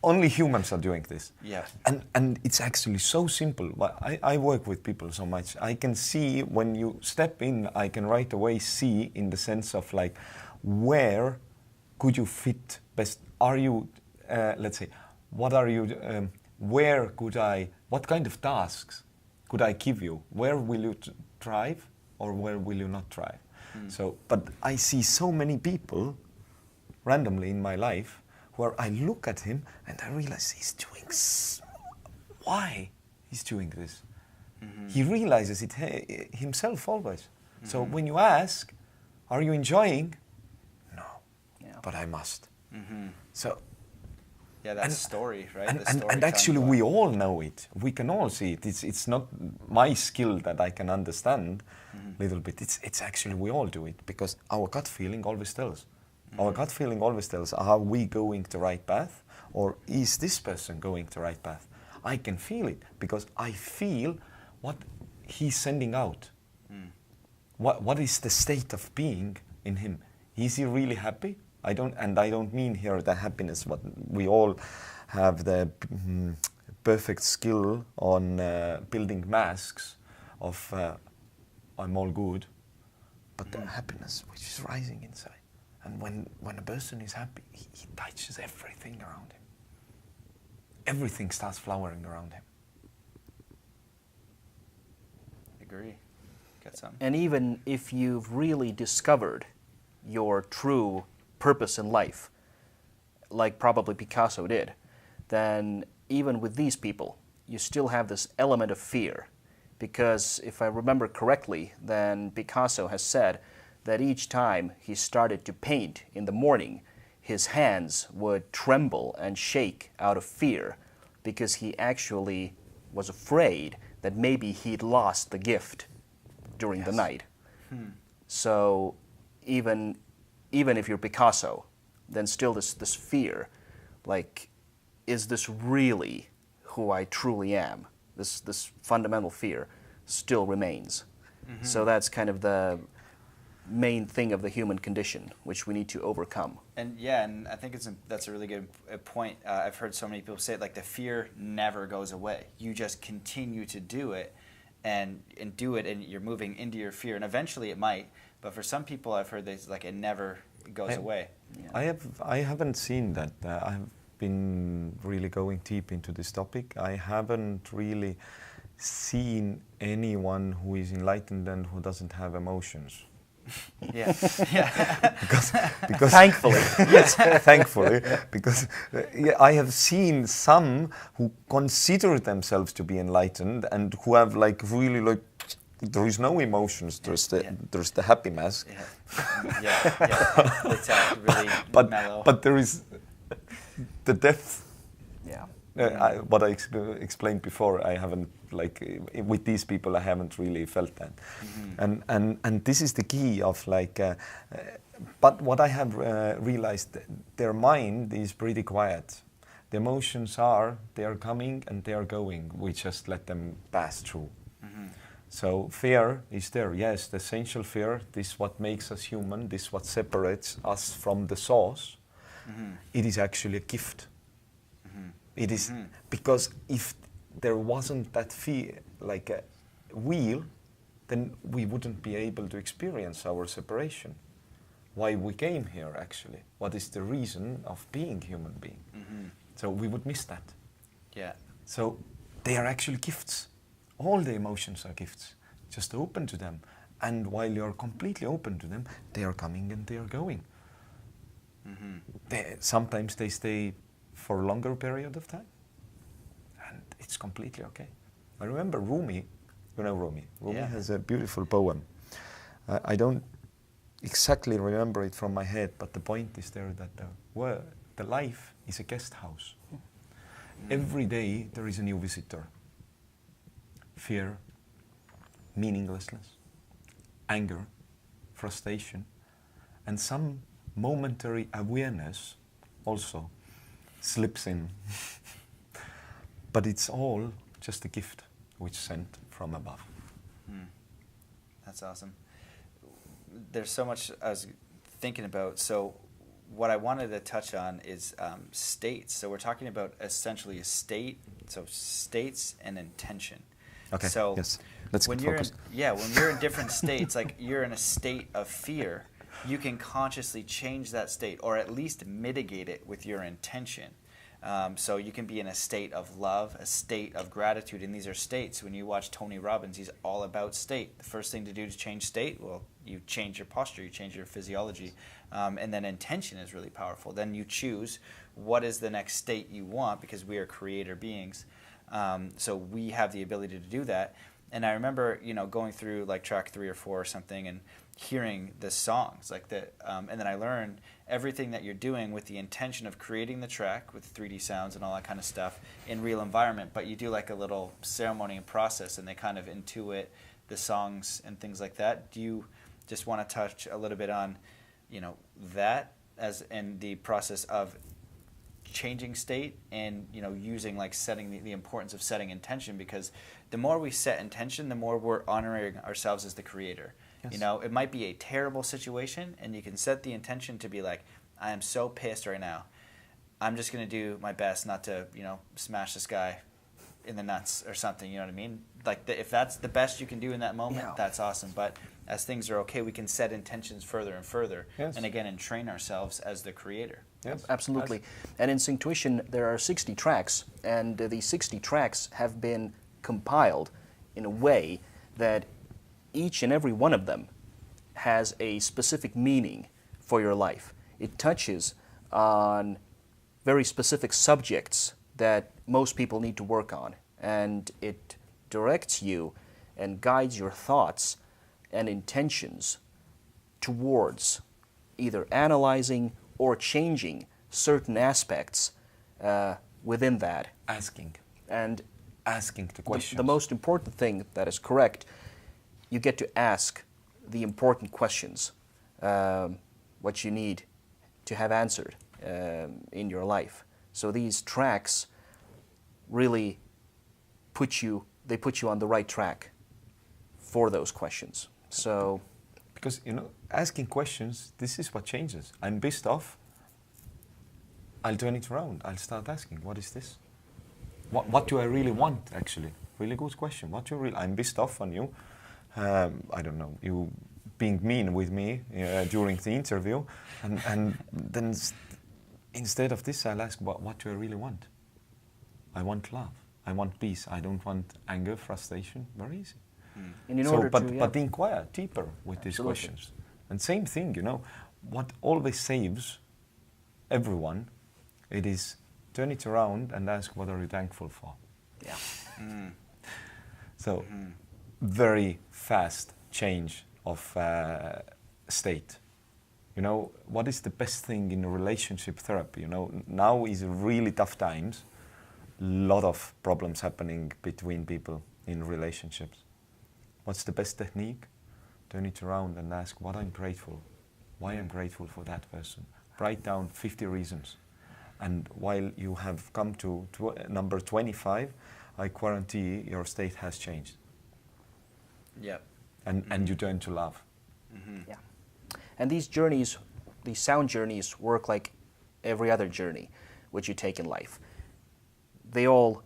Only humans are doing this.
Yeah.
And it's actually so simple. I work with people so much. I can see when you step in, I can right away see in the sense of like, where could you fit best? Are you, let's say, what are you, where could I, what kind of tasks could I give you? Where will you thrive or where will you not thrive? So, but I see so many people randomly in my life where I look at him and I realize he's doing, why he's doing this? He realizes it himself always. So when you ask, are you enjoying? No, but I must. So.
Yeah, that's the story, right?
And actually we all know it. We can all see it. It's not my skill that I can understand a little bit. It's actually we all do it because our gut feeling always tells. Our gut feeling always tells, are we going the right path or is this person going the right path? I can feel it because I feel what he's sending out. What is the state of being in him? Is he really happy? I don't mean here the happiness, but we all have the perfect skill on building masks of I'm all good, but the happiness which is rising inside. And when a person is happy, he touches everything around him. Everything starts flowering around him.
Agree. Got some.
And even if you've really discovered your true purpose in life, like probably Picasso did, then even with these people, you still have this element of fear. Because if I remember correctly, then Picasso has said that each time he started to paint in the morning, his hands would tremble and shake out of fear because he actually was afraid that maybe he'd lost the gift during the night. So even if you're Picasso, then still this fear, like, is this really who I truly am? This fundamental fear still remains. So that's kind of the main thing of the human condition, which we need to overcome.
And I think that's a really good point. I've heard so many people say it, like the fear never goes away. You just continue to do it and do it, and you're moving into your fear, and eventually it might. But for some people, I've heard that like it never goes away.
Yeah. I haven't seen that. I've been really going deep into this topic. I haven't really seen anyone who is enlightened and who doesn't have emotions.
Yeah.
because
Thankfully.
Yes, thankfully, because I have seen some who consider themselves to be enlightened and who have like really like there is no emotions. There's the happy mask.
It's really mellow.
But there is the depth.
Yeah.
What I explained before, I haven't with these people I haven't really felt that, and this is the key of like. But what I have realized, their mind is pretty quiet. The emotions they are coming and they are going. We just let them pass through. So fear is there. Yes, the essential fear. This is what makes us human. This is what separates us from the source. It is actually a gift. It is because if there wasn't that like a wheel, then we wouldn't be able to experience our separation. Why we came here, actually. What is the reason of being human being? So we would miss that.
Yeah.
So they are actually gifts. All the emotions are gifts. Just open to them. And while you're completely open to them, they are coming and they are going. Sometimes they stay for a longer period of time. And it's completely okay. I remember Rumi, you know Rumi. Rumi has a beautiful poem. I don't exactly remember it from my head, but the point is there that the life is a guest house. Every day there is a new visitor. Fear, meaninglessness, anger, frustration, and some momentary awareness also slips in. But it's all just a gift which is sent from above.
That's awesome. There's so much I was thinking about. So what I wanted to touch on is states. So we're talking about essentially a state, so states and intention.
Okay,
so
yes. Let's
when
get
you're
focused.
when you're in different states, like you're in a state of fear, you can consciously change that state or at least mitigate it with your intention. So you can be in a state of love, a state of gratitude, and these are states. When you watch Tony Robbins, he's all about state. The first thing to do to change state, well, you change your posture, you change your physiology, and then intention is really powerful. Then you choose what is the next state you want, because we are creator beings. So we have the ability to do that. And I remember, going through like track 3 or 4 or something and hearing the songs like that, and then I learned everything that you're doing with the intention of creating the track with 3D sounds and all that kind of stuff in real environment, but you do like a little ceremony and process, and they kind of intuit the songs and things like that. Do you just want to touch a little bit on, that as in the process of changing state and using like setting the importance of setting intention, because the more we set intention, the more we're honoring ourselves as the creator. Yes. It might be a terrible situation, and you can set the intention to be like, I am so pissed right now. I'm just going to do my best not to, smash this guy in the nuts or something, you know what I mean? Like, if that's the best you can do in that moment, that's awesome. But as things are okay, we can set intentions further and further, and again, entrain ourselves as the creator.
Yes. Absolutely. And in Synctuition, there are 60 tracks, and these 60 tracks have been compiled in a way that each and every one of them has a specific meaning for your life. It touches on very specific subjects that most people need to work on, and it directs you and guides your thoughts and intentions towards either analyzing or changing certain aspects within that.
Asking the questions.
The most important thing that is correct, you get to ask the important questions, what you need to have answered in your life. So these tracks really put you on the right track for those questions. So,
because asking questions, this is what changes. I'm pissed off. I'll turn it around. I'll start asking, what is this? What do I really want, actually? Really good question. What do you really? I'm pissed off on you. I don't know, you being mean with me during the interview, and then instead of this, I'll ask, what do I really want? I want love. I want peace. I don't want anger, frustration. Very easy.
And
but inquire deeper with these questions. And same thing, what always saves everyone, it is turn it around and ask, what are you thankful for?
Yeah.
So, very fast change of state. What is the best thing in relationship therapy? Now is really tough times. Lot of problems happening between people in relationships. What's the best technique? Turn it around and ask what I'm grateful. Why I'm grateful for that person. Write down 50 reasons. And while you have come to number 25, I guarantee your state has changed.
Yep.
And you turn to love.
Yeah. And these journeys, these sound journeys, work like every other journey which you take in life. they all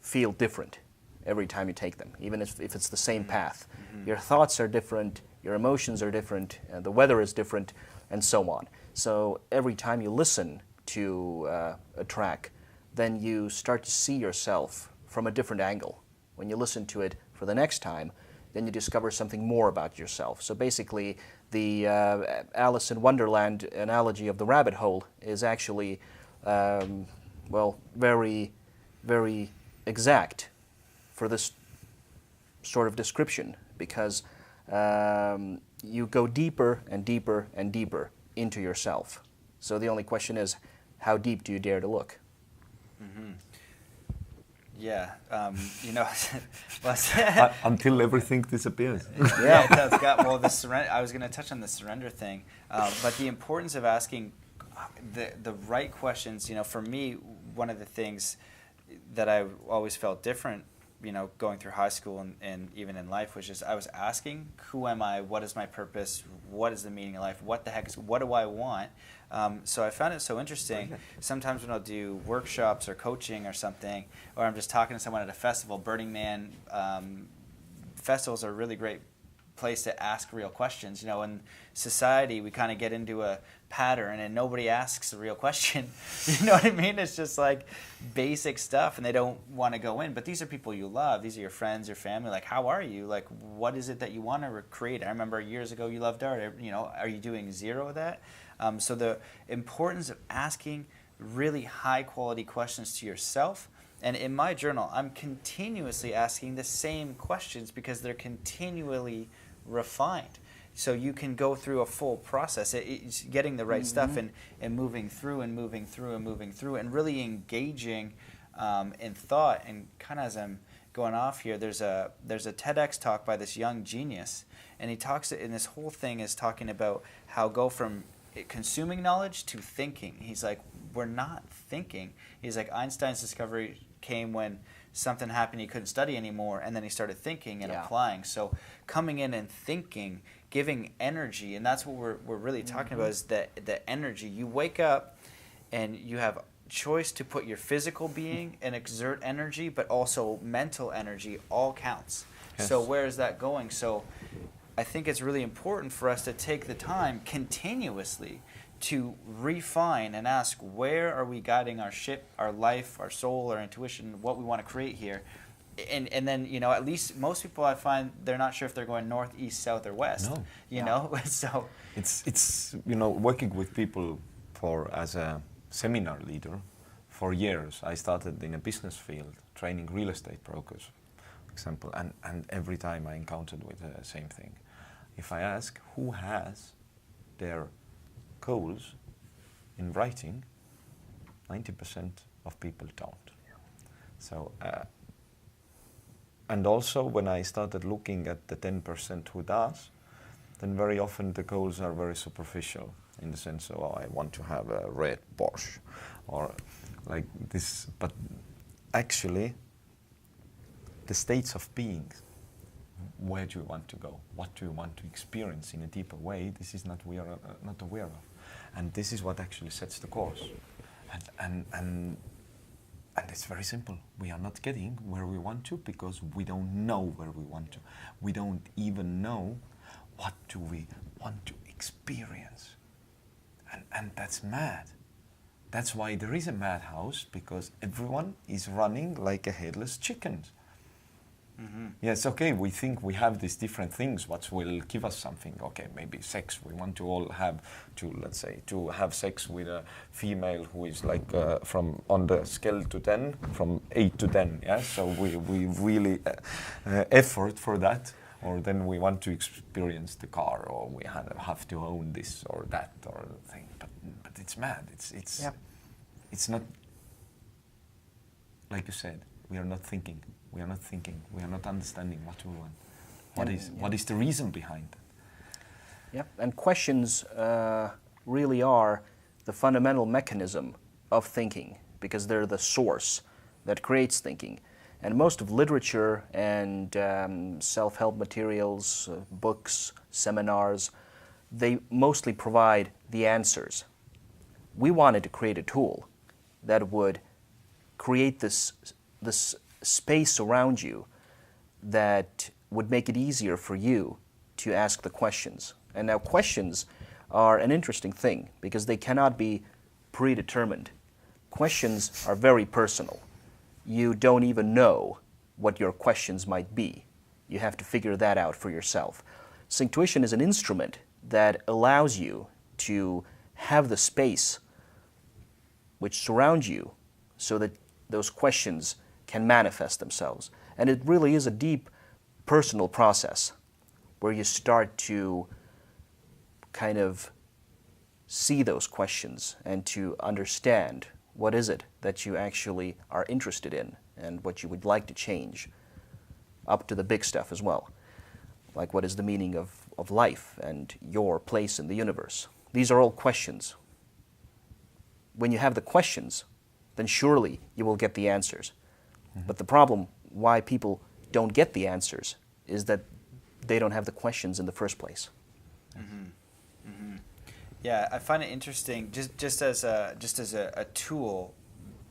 feel different every time you take them, even if it's the same path. Your thoughts are different, your emotions are different, the weather is different, and so on. So every time you listen to a track, then you start to see yourself from a different angle. When you listen to it for the next time, then you discover something more about yourself. So basically, the Alice in Wonderland analogy of the rabbit hole is actually, well, very, very exact for this sort of description, because you go deeper and deeper and deeper into yourself. So the only question is, how deep do you dare to look?
Yeah, you know,
Until everything disappears.
Yeah, it does. Well, the surrender. I was going to touch on the surrender thing, but the importance of asking the right questions. You know, for me, one of the things that I always felt different, you know, going through high school and even in life, was just I was asking, who am I? What is my purpose? What is the meaning of life? What the heck is? What do I want? So I found it so interesting. Sometimes when I'll do workshops or coaching or something, or I'm just talking to someone at a festival, Burning Man festivals are a really great place to ask real questions. You know, in society, we kind of get into a pattern and nobody asks a real question. You know what I mean? It's just like basic stuff and they don't want to go in. But these are people you love. These are your friends, your family. Like, how are you? Like, what is it that you want to create? I remember years ago you loved art. You know, are you doing zero of that? So the importance of asking really high quality questions to yourself. And in my journal, I'm continuously asking the same questions because they're continually refined. So you can go through a full process. It's getting the right stuff and moving through and moving through and moving through and really engaging in thought. And kind of as I'm going off here, there's a TEDx talk by this young genius, and he talks, and this whole thing is talking about how go from consuming knowledge to thinking. He's like, we're not thinking. He's like, Einstein's discovery came when something happened he couldn't study anymore, and then he started thinking and applying. So coming in and thinking, giving energy, and that's what we're really talking about, is the energy. You wake up and you have choice to put your physical being and exert energy, but also mental energy all counts. Yes. So where is that going? So I think it's really important for us to take the time continuously to refine and ask, where are we guiding our ship, our life, our soul, our intuition, what we want to create here. And then, you know, at least most people, I find, they're not sure if they're going north, east, south, or west.
No.
You know, so
it's you know, working with people as a seminar leader for years. I started in a business field, training real estate brokers, for example, and every time I encountered with the same thing. If I ask who has their goals in writing, 90% of people don't. So, and also when I started looking at the 10% who does, then very often the goals are very superficial, in the sense of, oh, I want to have a red Porsche, or like this. But actually, the states of being, where do you want to go? What do you want to experience in a deeper way? This is not we are not aware of, and this is what actually sets the course. And it's very simple. We are not getting where we want to because we don't know where we want to. We don't even know what do we want to experience, and that's mad. That's why there is a madhouse, because everyone is running like a headless chicken. Yes, okay, we think we have these different things, what will give us something. Okay, maybe sex. We want to all have let's say, to have sex with a female who is like from on the scale to 10, from 8 to 10, yeah? So we really effort for that. Or then we want to experience the car, or we have to own this or that or thing. But it's mad. It's not, like you said, we are not thinking. We are not thinking. We are not understanding what we want. What is the reason behind it?
Yeah, and questions really are the fundamental mechanism of thinking, because they're the source that creates thinking. And most of literature and self-help materials, books, seminars, they mostly provide the answers. We wanted to create a tool that would create this space around you that would make it easier for you to ask the questions. And now questions are an interesting thing because they cannot be predetermined. Questions are very personal. You don't even know what your questions might be. You have to figure that out for yourself. Synctuition is an instrument that allows you to have the space which surrounds you so that those questions can manifest themselves. And it really is a deep personal process where you start to kind of see those questions and to understand what is it that you actually are interested in and what you would like to change, up to the big stuff as well. Like what is the meaning of life and your place in the universe? These are all questions. When you have the questions, then surely you will get the answers. But the problem why people don't get the answers is that they don't have the questions in the first place.
Yeah, I find it interesting just as a tool,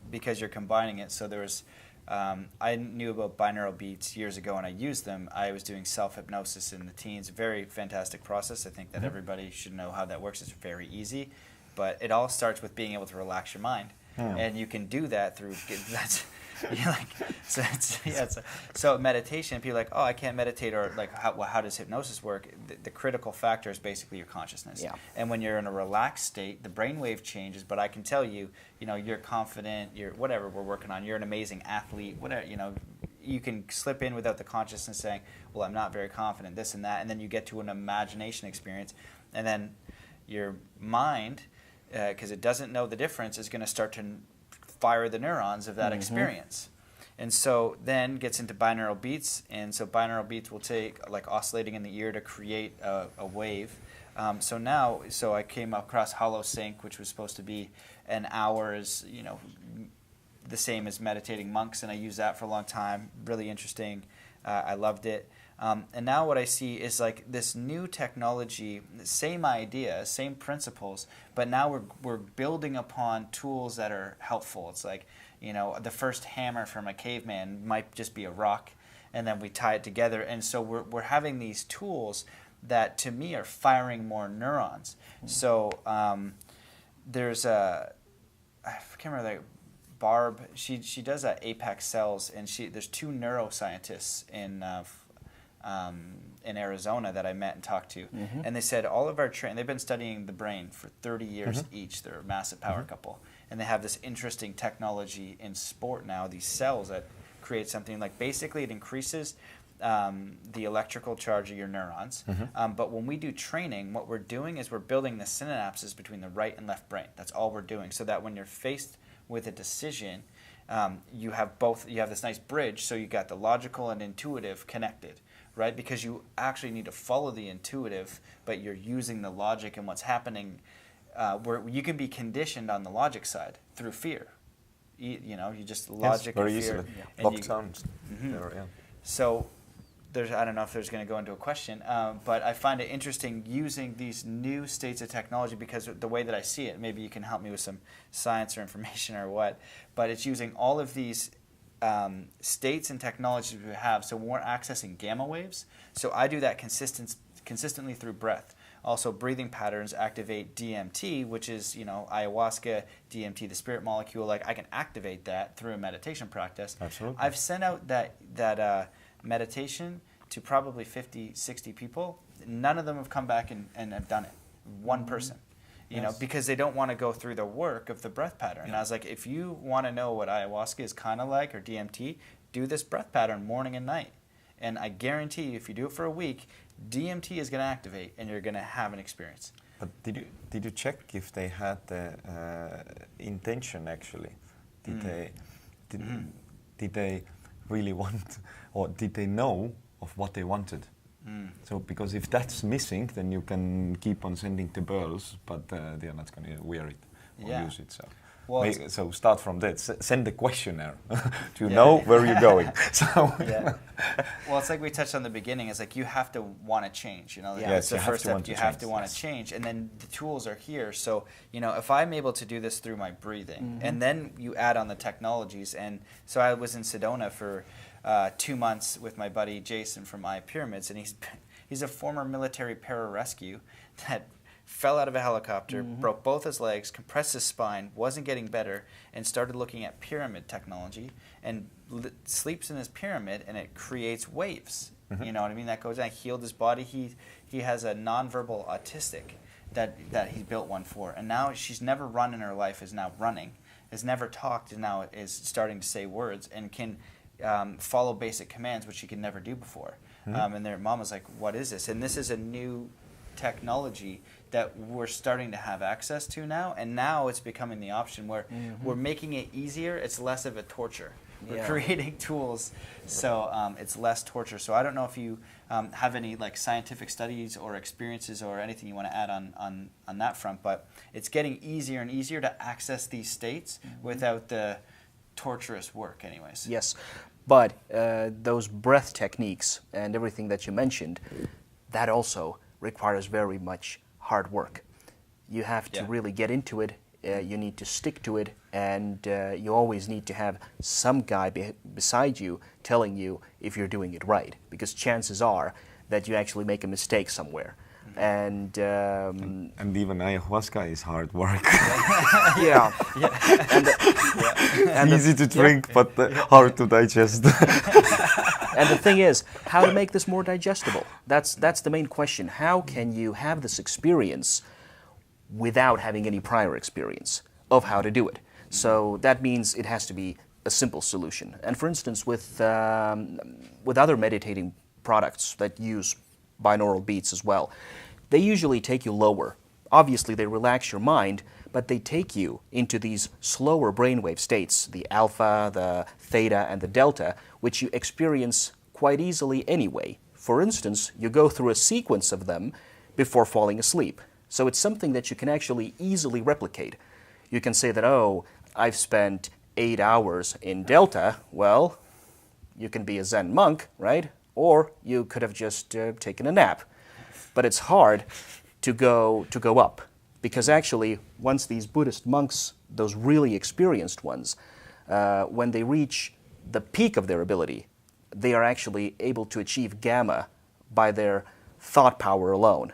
because you're combining it. So there was, I knew about binaural beats years ago and I used them. I was doing self-hypnosis in the teens. Very fantastic process. I think that everybody should know how that works. It's very easy, but it all starts with being able to relax your mind. And you can do that through so meditation. People are like, oh, I can't meditate, or like how does hypnosis work? The critical factor is basically your consciousness. Yeah. And when you're in a relaxed state, the brainwave changes. But I can tell you, you're confident. You're whatever we're working on. You're an amazing athlete. Whatever you can slip in without the consciousness saying, well, I'm not very confident. This and that, and then you get to an imagination experience, and then your mind, because it doesn't know the difference, is going to start to fire the neurons of that experience. And so then gets into binaural beats, and so binaural beats will take like oscillating in the ear to create a wave. So I came across Hollow Sync, which was supposed to be an hour's, the same as meditating monks, and I used that for a long time. Really interesting. I loved it. And now what I see is like this new technology, same idea, same principles, but now we're building upon tools that are helpful. It's like, the first hammer from a caveman might just be a rock, and then we tie it together. And so we're having these tools that, to me, are firing more neurons. So there's I can't remember, like Barb, she does Apex Cells, and there's two neuroscientists in Arizona that I met and talked to, and they said all of our they've been studying the brain for 30 years each. They're a massive power couple, and they have this interesting technology in sport now, these cells that create something like, basically it increases the electrical charge of your neurons, but when we do training, what we're doing is we're building the synapses between the right and left brain. That's all we're doing, so that when you're faced with a decision, you have this nice bridge, so you got the logical and intuitive connected, right? Because you actually need to follow the intuitive, but you're using the logic and what's happening, where you can be conditioned on the logic side through fear. You just logic
very
and fear.
Easily. Locked sounds.
So I don't know if there's going to go into a question, but I find it interesting using these new states of technology, because the way that I see it, maybe you can help me with some science or information or what, but it's using all of these states and technologies we have. So when we're accessing gamma waves, so I do that consistently through breath. Also, breathing patterns activate DMT, which is, ayahuasca, DMT, the spirit molecule. Like, I can activate that through a meditation practice.
Absolutely.
I've sent out that meditation to probably 50, 60 people. None of them have come back and have done it. One person. Because they don't want to go through the work of the breath pattern. Yeah. And I was like, if you want to know what ayahuasca is kind of like, or DMT, do this breath pattern morning and night. And I guarantee you, if you do it for a week, DMT is going to activate, and you're going to have an experience.
But did you check if they had the intention actually? Did they really want, or did they know of what they wanted? So, because if that's missing, then you can keep on sending the pearls, but they are not going to wear it or use it. So
Well,
So start from that. Send a questionnaire to know where you're going. So
yeah. Well, it's like we touched on the beginning. It's like you have to want to change. You know,
Yes,
that's the
you have
first
to
step.
want to
You have
change,
to want
yes.
to change, and then the tools are here. So you know, if I'm able to do this through my breathing, and then you add on the technologies, and so I was in Sedona for 2 months with my buddy Jason from iPyramids, and he's a former military pararescue that fell out of a helicopter, broke both his legs, compressed his spine, wasn't getting better, and started looking at pyramid technology, and sleeps in his pyramid, and it creates waves. You know what I mean? That goes down. Healed his body. He has a nonverbal autistic that he built one for, and now she's never run in her life, is now running, has never talked, and now is starting to say words, and can follow basic commands, which she could never do before. And their mom was like, "What is this?" And this is a new technology that we're starting to have access to now, and now it's becoming the option where we're making it easier. It's less of a torture. We're creating tools, so it's less torture. So I don't know if you have any like scientific studies or experiences or anything you want to add on that front, but it's getting easier and easier to access these states without the torturous work anyways.
Yes, but those breath techniques and everything that you mentioned, that also requires very much hard work. You have to really get into it, you need to stick to it, and you always need to have some guy beside you telling you if you're doing it right, because chances are that you actually make a mistake somewhere. And
even ayahuasca is hard work.
yeah.
And easy to drink, but hard to digest.
And the thing is, how to make this more digestible? That's the main question. How can you have this experience without having any prior experience of how to do it? So that means it has to be a simple solution. And for instance, with other meditating products that use binaural beats as well, they usually take you lower. Obviously, they relax your mind, but they take you into these slower brainwave states, the alpha, the theta, and the delta, which you experience quite easily anyway. For instance, you go through a sequence of them before falling asleep. So it's something that you can actually easily replicate. You can say that, oh, I've spent 8 hours in delta. Well, you can be a Zen monk, right? Or you could have just taken a nap. But it's hard to go up, because actually once these Buddhist monks, those really experienced ones, when they reach the peak of their ability, they are actually able to achieve gamma by their thought power alone.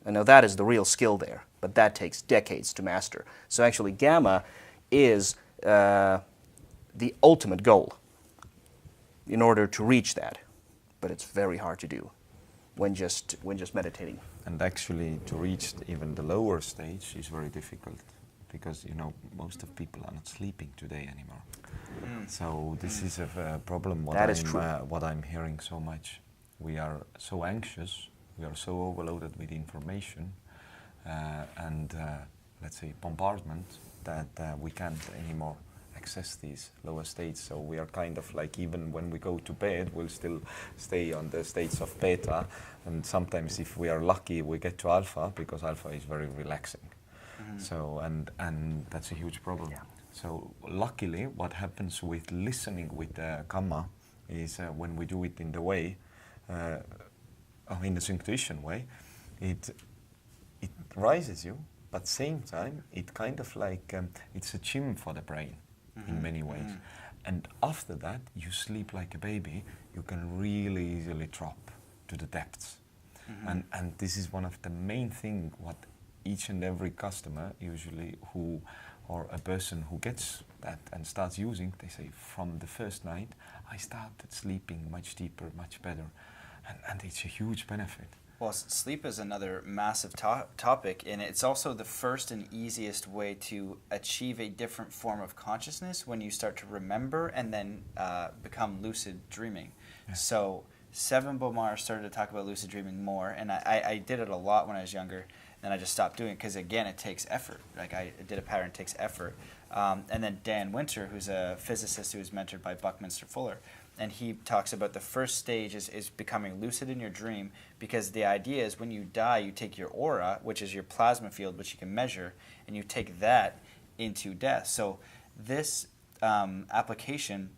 And now that is the real skill there, but that takes decades to master. So actually gamma is the ultimate goal in order to reach that, but it's very hard to do when just meditating.
And actually, to reach even the lower stage is very difficult, because most of people are not sleeping today anymore. So this is a problem. What I'm hearing so much. We are so anxious. We are so overloaded with information and let's say bombardment that we can't anymore access these lower states. So we are kind of like, even when we go to bed, we'll still stay on the states of beta, and sometimes if we are lucky we get to alpha, because alpha is very relaxing. So and that's a huge problem. So luckily what happens with listening with Kamma is when we do it in the way in the Synctuition way, it rises you, but same time it kind of like it's a gym for the brain in many ways. And after that you sleep like a baby. You can really easily drop to the depths. And this is one of the main thing what each and every customer usually or a person who gets that and starts using, they say, from the first night I started sleeping much deeper, much better. And it's a huge benefit.
Well, sleep is another massive topic, and it's also the first and easiest way to achieve a different form of consciousness when you start to remember and then become lucid dreaming. So Seven Bomar started to talk about lucid dreaming more, and I did it a lot when I was younger, and I just stopped doing it because, again, it takes effort. Like, I did a pattern, it takes effort. And then Dan Winter, who's a physicist who was mentored by Buckminster Fuller, and he talks about the first stage is becoming lucid in your dream, because the idea is when you die, you take your aura, which is your plasma field, which you can measure, and you take that into death. So this application,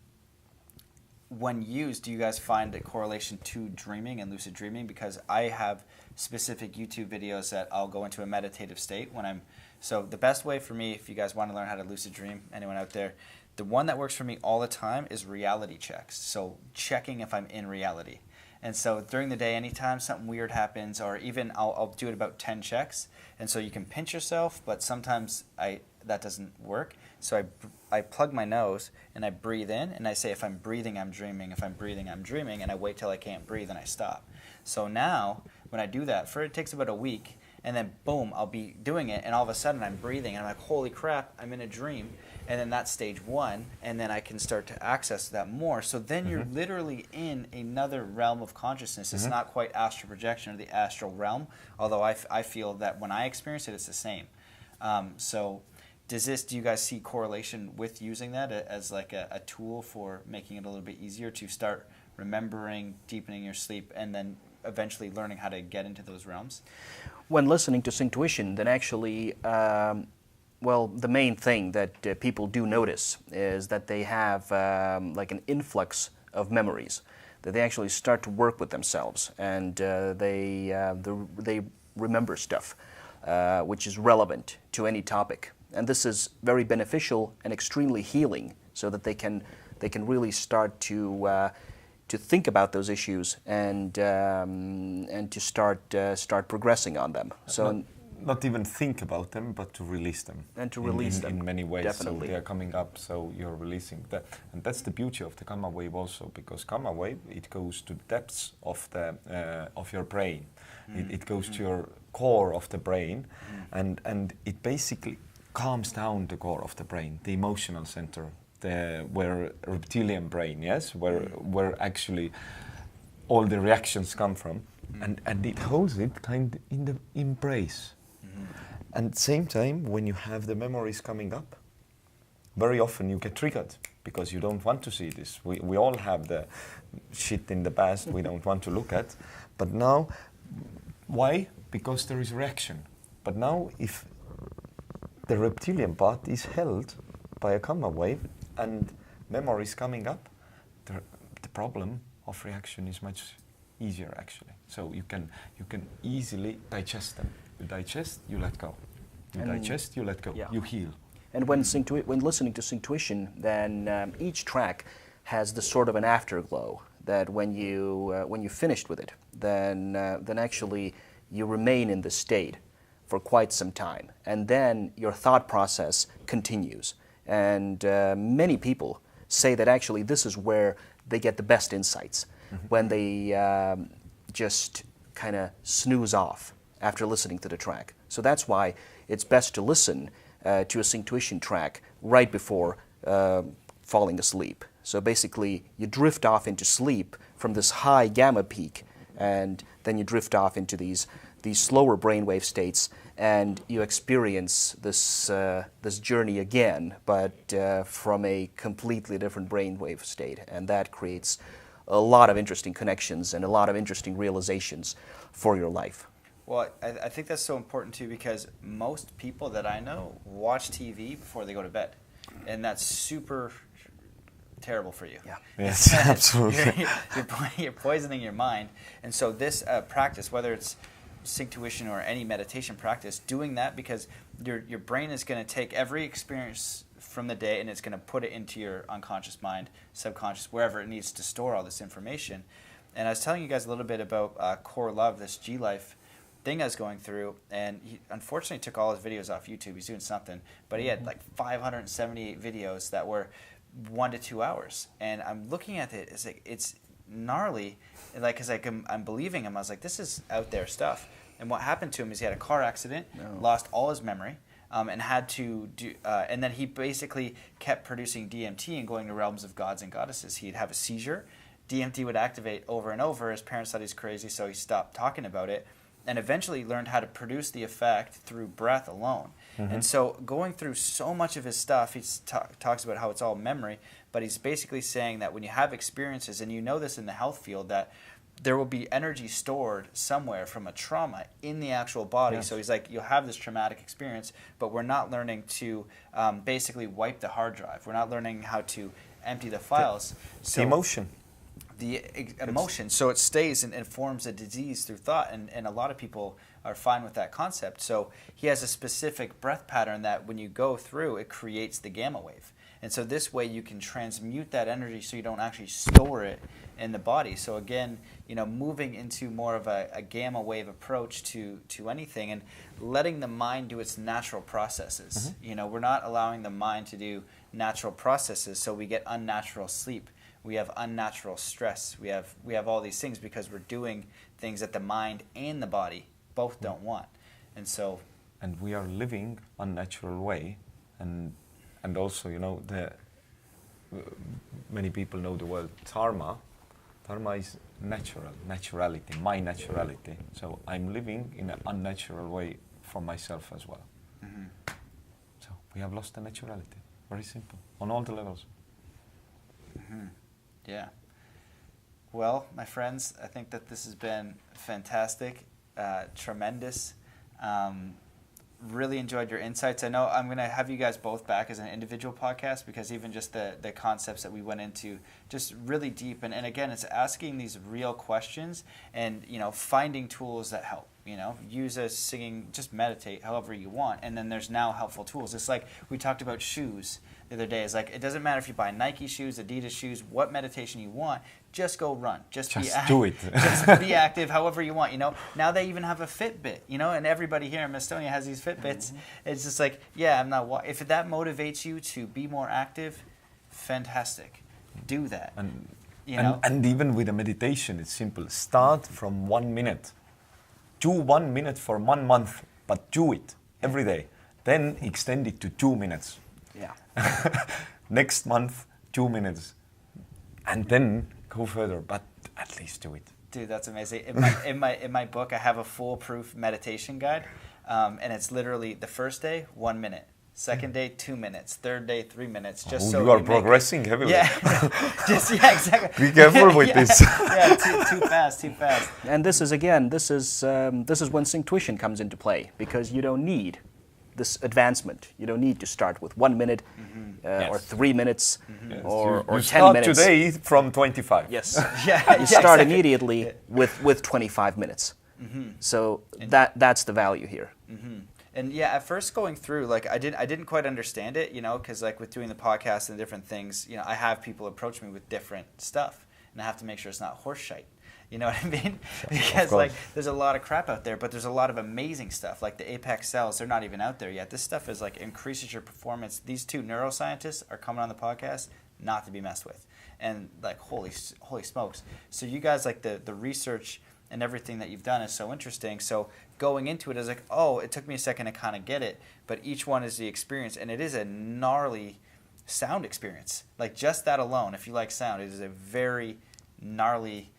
when used, do you guys find a correlation to dreaming and lucid dreaming? Because I have specific YouTube videos that I'll go into a meditative state when I'm... So the best way for me, if you guys want to learn how to lucid dream, anyone out there, the one that works for me all the time is reality checks. So checking if I'm in reality. And so during the day, anytime something weird happens, or even I'll do it about 10 checks. And so you can pinch yourself, but sometimes that doesn't work. So I plug my nose and I breathe in, and I say, if I'm breathing, I'm dreaming. If I'm breathing, I'm dreaming. And I wait till I can't breathe and I stop. So now when I do that, it takes about a week, and then boom, I'll be doing it, and all of a sudden I'm breathing, and I'm like, holy crap, I'm in a dream. And then that's stage one, and then I can start to access that more. So then you're literally in another realm of consciousness. It's not quite astral projection or the astral realm, although I feel that when I experience it, it's the same. So do you guys see correlation with using that as like a tool for making it a little bit easier to start remembering, deepening your sleep, and then eventually learning how to get into those realms?
When listening to Synctuition, then actually, well, the main thing that people do notice is that they have like an influx of memories, that they actually start to work with themselves, and they remember stuff which is relevant to any topic. And this is very beneficial and extremely healing, so that they can really start to think about those issues and to start progressing on them. So
not even think about them, but to release them.
And to release them
in many ways.
Definitely.
So they are coming up, so you're releasing that. And that's the beauty of the gamma wave also, because gamma wave, it goes to the depths of the of your brain. It goes to your core of the brain, and it basically calms down the core of the brain, the emotional center, where reptilian brain, yes, where actually all the reactions come from, and it holds it kind of in the embrace. And at the same time, when you have the memories coming up, very often you get triggered because you don't want to see this. We all have the shit in the past we don't want to look at, but now, why? Because there is reaction. But now, if the reptilian part is held by a gamma wave and memories coming up, the problem of reaction is much easier actually. So you can easily digest them. You digest, you let go. You digest, you let go.
Yeah.
You heal.
And when listening to Synctuition, then each track has the sort of an afterglow that when you finished with it, then actually you remain in the state for quite some time, and then your thought process continues. And many people say that actually this is where they get the best insights, when they just kind of snooze off after listening to the track. So that's why it's best to listen to a Synctuition track right before falling asleep. So basically, you drift off into sleep from this high gamma peak, and then you drift off into these slower brainwave states, and you experience this journey again, but from a completely different brainwave state, and that creates a lot of interesting connections and a lot of interesting realizations for your life.
Well, I think that's so important too, because most people that I know watch TV before they go to bed, and that's super terrible for you.
Yeah.
Yes, absolutely.
You're poisoning your mind. And so this practice, whether it's Synctuition or any meditation practice, doing that, because your brain is going to take every experience from the day and it's going to put it into your unconscious mind, subconscious, wherever it needs to store all this information. And I was telling you guys a little bit about Core Love, this G-Life thing I was going through, and he unfortunately took all his videos off YouTube. He's doing something, but he had like 578 videos that were 1 to 2 hours, and I'm looking at it. It's like, it's gnarly, like, cause like I'm believing him. I was like, this is out there stuff. And what happened to him is he had a car accident, lost all his memory, and had to do. And then he basically kept producing DMT and going to realms of gods and goddesses. He'd have a seizure, DMT would activate over and over. His parents thought he's crazy, so he stopped talking about it, and eventually learned how to produce the effect through breath alone. And so going through so much of his stuff, he talks about how it's all memory, but he's basically saying that when you have experiences, and you know this in the health field, that there will be energy stored somewhere from a trauma in the actual body.
Yes.
So he's like, you'll have this traumatic experience, but we're not learning to basically wipe the hard drive. We're not learning how to empty the files.
The emotion.
The emotion. So it stays and forms a disease through thought. And a lot of people are fine with that concept. So he has a specific breath pattern that when you go through, it creates the gamma wave. And so this way you can transmute that energy so you don't actually store it in the body. So again, moving into more of a gamma wave approach to anything and letting the mind do its natural processes. We're not allowing the mind to do natural processes, so we get unnatural sleep. We have unnatural stress. We have all these things because we're doing things that the mind and the body both don't want. And
we are living unnatural way, and also, many people know the word dharma. Dharma is naturality, my naturality. So I'm living in an unnatural way for myself as well. So we have lost the naturality. Very simple, on all the levels.
Yeah. Well, my friends, I think that this has been fantastic, tremendous. Really enjoyed your insights. I know I'm going to have you guys both back as an individual podcast because even just the concepts that we went into just really deep. And again, it's asking these real questions and, finding tools that help. Use a singing, just meditate however you want. And then there's now helpful tools. It's like we talked about shoes the other day. It's like it doesn't matter if you buy Nike shoes, Adidas shoes, what meditation you want. Just go run. Just
do it.
Just be active however you want. Now they even have a Fitbit. And everybody here in Estonia has these Fitbits. It's just like, yeah, I'm not. If that motivates you to be more active, fantastic. Do that.
And even with a meditation, it's simple. Start from 1 minute. Do 1 minute for 1 month, but do it every day. Then extend it to 2 minutes.
Yeah.
Next month, 2 minutes. And then go further, but at least do it.
Dude, that's amazing. In my book, I have a foolproof meditation guide, and it's literally the first day, 1 minute. Second day, 2 minutes. Third day, 3 minutes. Just so
you are progressing heavily.
Yeah, exactly.
Be careful with this.
Yeah, too fast.
And this is when Synctuition comes into play, because you don't need this advancement. You don't need to start with 1 minute or 3 minutes or 10
start
minutes.
Today from 25.
Yes.
You
start immediately with 25 minutes. So that's the value here.
And yeah, at first going through, like I didn't quite understand it, because like with doing the podcast and different things, I have people approach me with different stuff, and I have to make sure it's not horse shite. You know what I mean? Because like there's a lot of crap out there, but there's a lot of amazing stuff. Like the Apex cells, they're not even out there yet. This stuff is like increases your performance. These two neuroscientists are coming on the podcast, not to be messed with. And like holy smokes. So you guys, like the research and everything that you've done is so interesting. So going into it is like, oh, it took me a second to kind of get it, but each one is the experience, and it is a gnarly sound experience. Like just that alone, if you like sound, it is a very gnarly,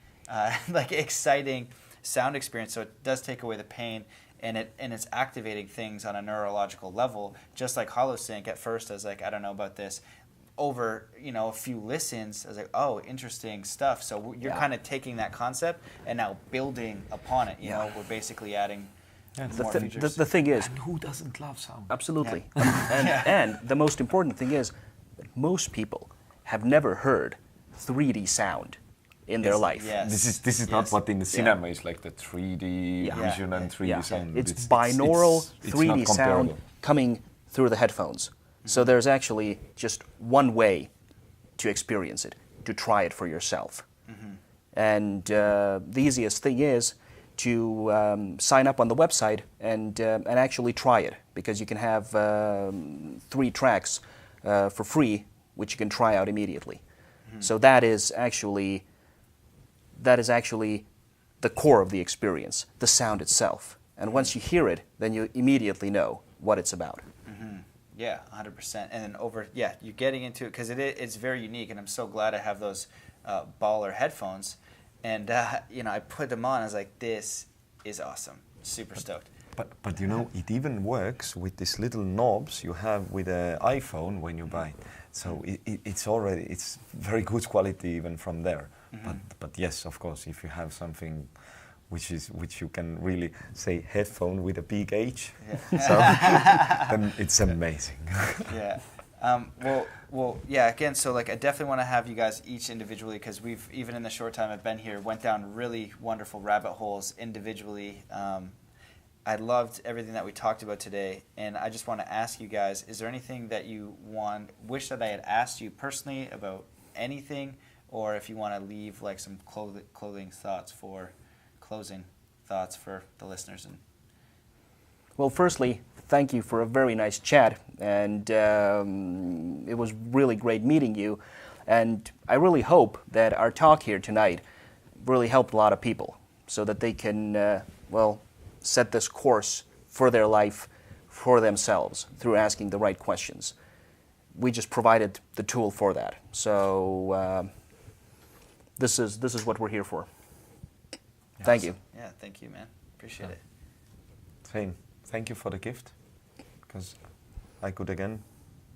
like exciting sound experience. So it does take away the pain, and it's activating things on a neurological level. Just like HoloSync, at first I was like, I don't know about this. Over a few listens, I was like, oh, interesting stuff. So you're kind of taking that concept and now building upon it. We're basically adding more features.
The thing is,
and who doesn't love sound?
Absolutely. And the most important thing is that most people have never heard 3D sound in their life.
Yes.
This is not what in the cinema is like the 3D vision and 3D sound.
It's binaural
it's
3D sound coming through the headphones. So there's actually just one way to experience it, to try it for yourself. And the easiest thing is to sign up on the website and actually try it, because you can have 3 tracks for free, which you can try out immediately. So that is actually the core of the experience, the sound itself. And once you hear it, then you immediately know what it's about.
Yeah, 100%. And then you're getting into it because it's very unique, and I'm so glad I have those baller headphones. And I put them on. I was like, this is awesome. Super stoked.
But it even works with these little knobs you have with an iPhone when you buy. So it's very good quality even from there. But yes, of course, if you have something which you can really say headphone with a big H, so then it's amazing.
Yeah. Yeah. Again, so like I definitely want to have you guys each individually, because we've, even in the short time I've been here, went down really wonderful rabbit holes individually. I loved everything that we talked about today, and I just want to ask you guys: is there anything that you wish that I had asked you personally about anything, or if you want to leave like some closing thoughts for the listeners? And
Well, firstly, thank you for a very nice chat, and it was really great meeting you. And I really hope that our talk here tonight really helped a lot of people, so that they can, set this course for their life, for themselves, through asking the right questions. We just provided the tool for that. So this is what we're here for. Thank you.
Yeah, thank you, man. Appreciate it.
Same. Thank you for the gift, because I could again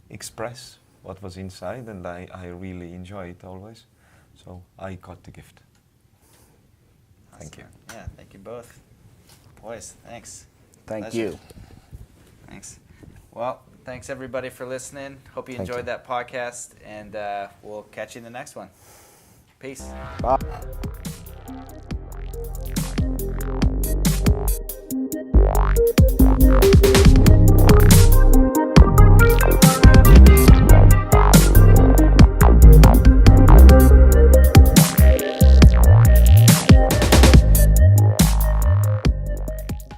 express what was inside, and I really enjoy it always. So I got the gift. Thank you.
Yeah, thank you both. Boys, thanks.
Thank
Pleasure.
you.
Thanks. Well, thanks everybody for listening. Hope you
Thank
enjoyed
you.
that podcast, and we'll catch you in the next one. Peace.
Bye.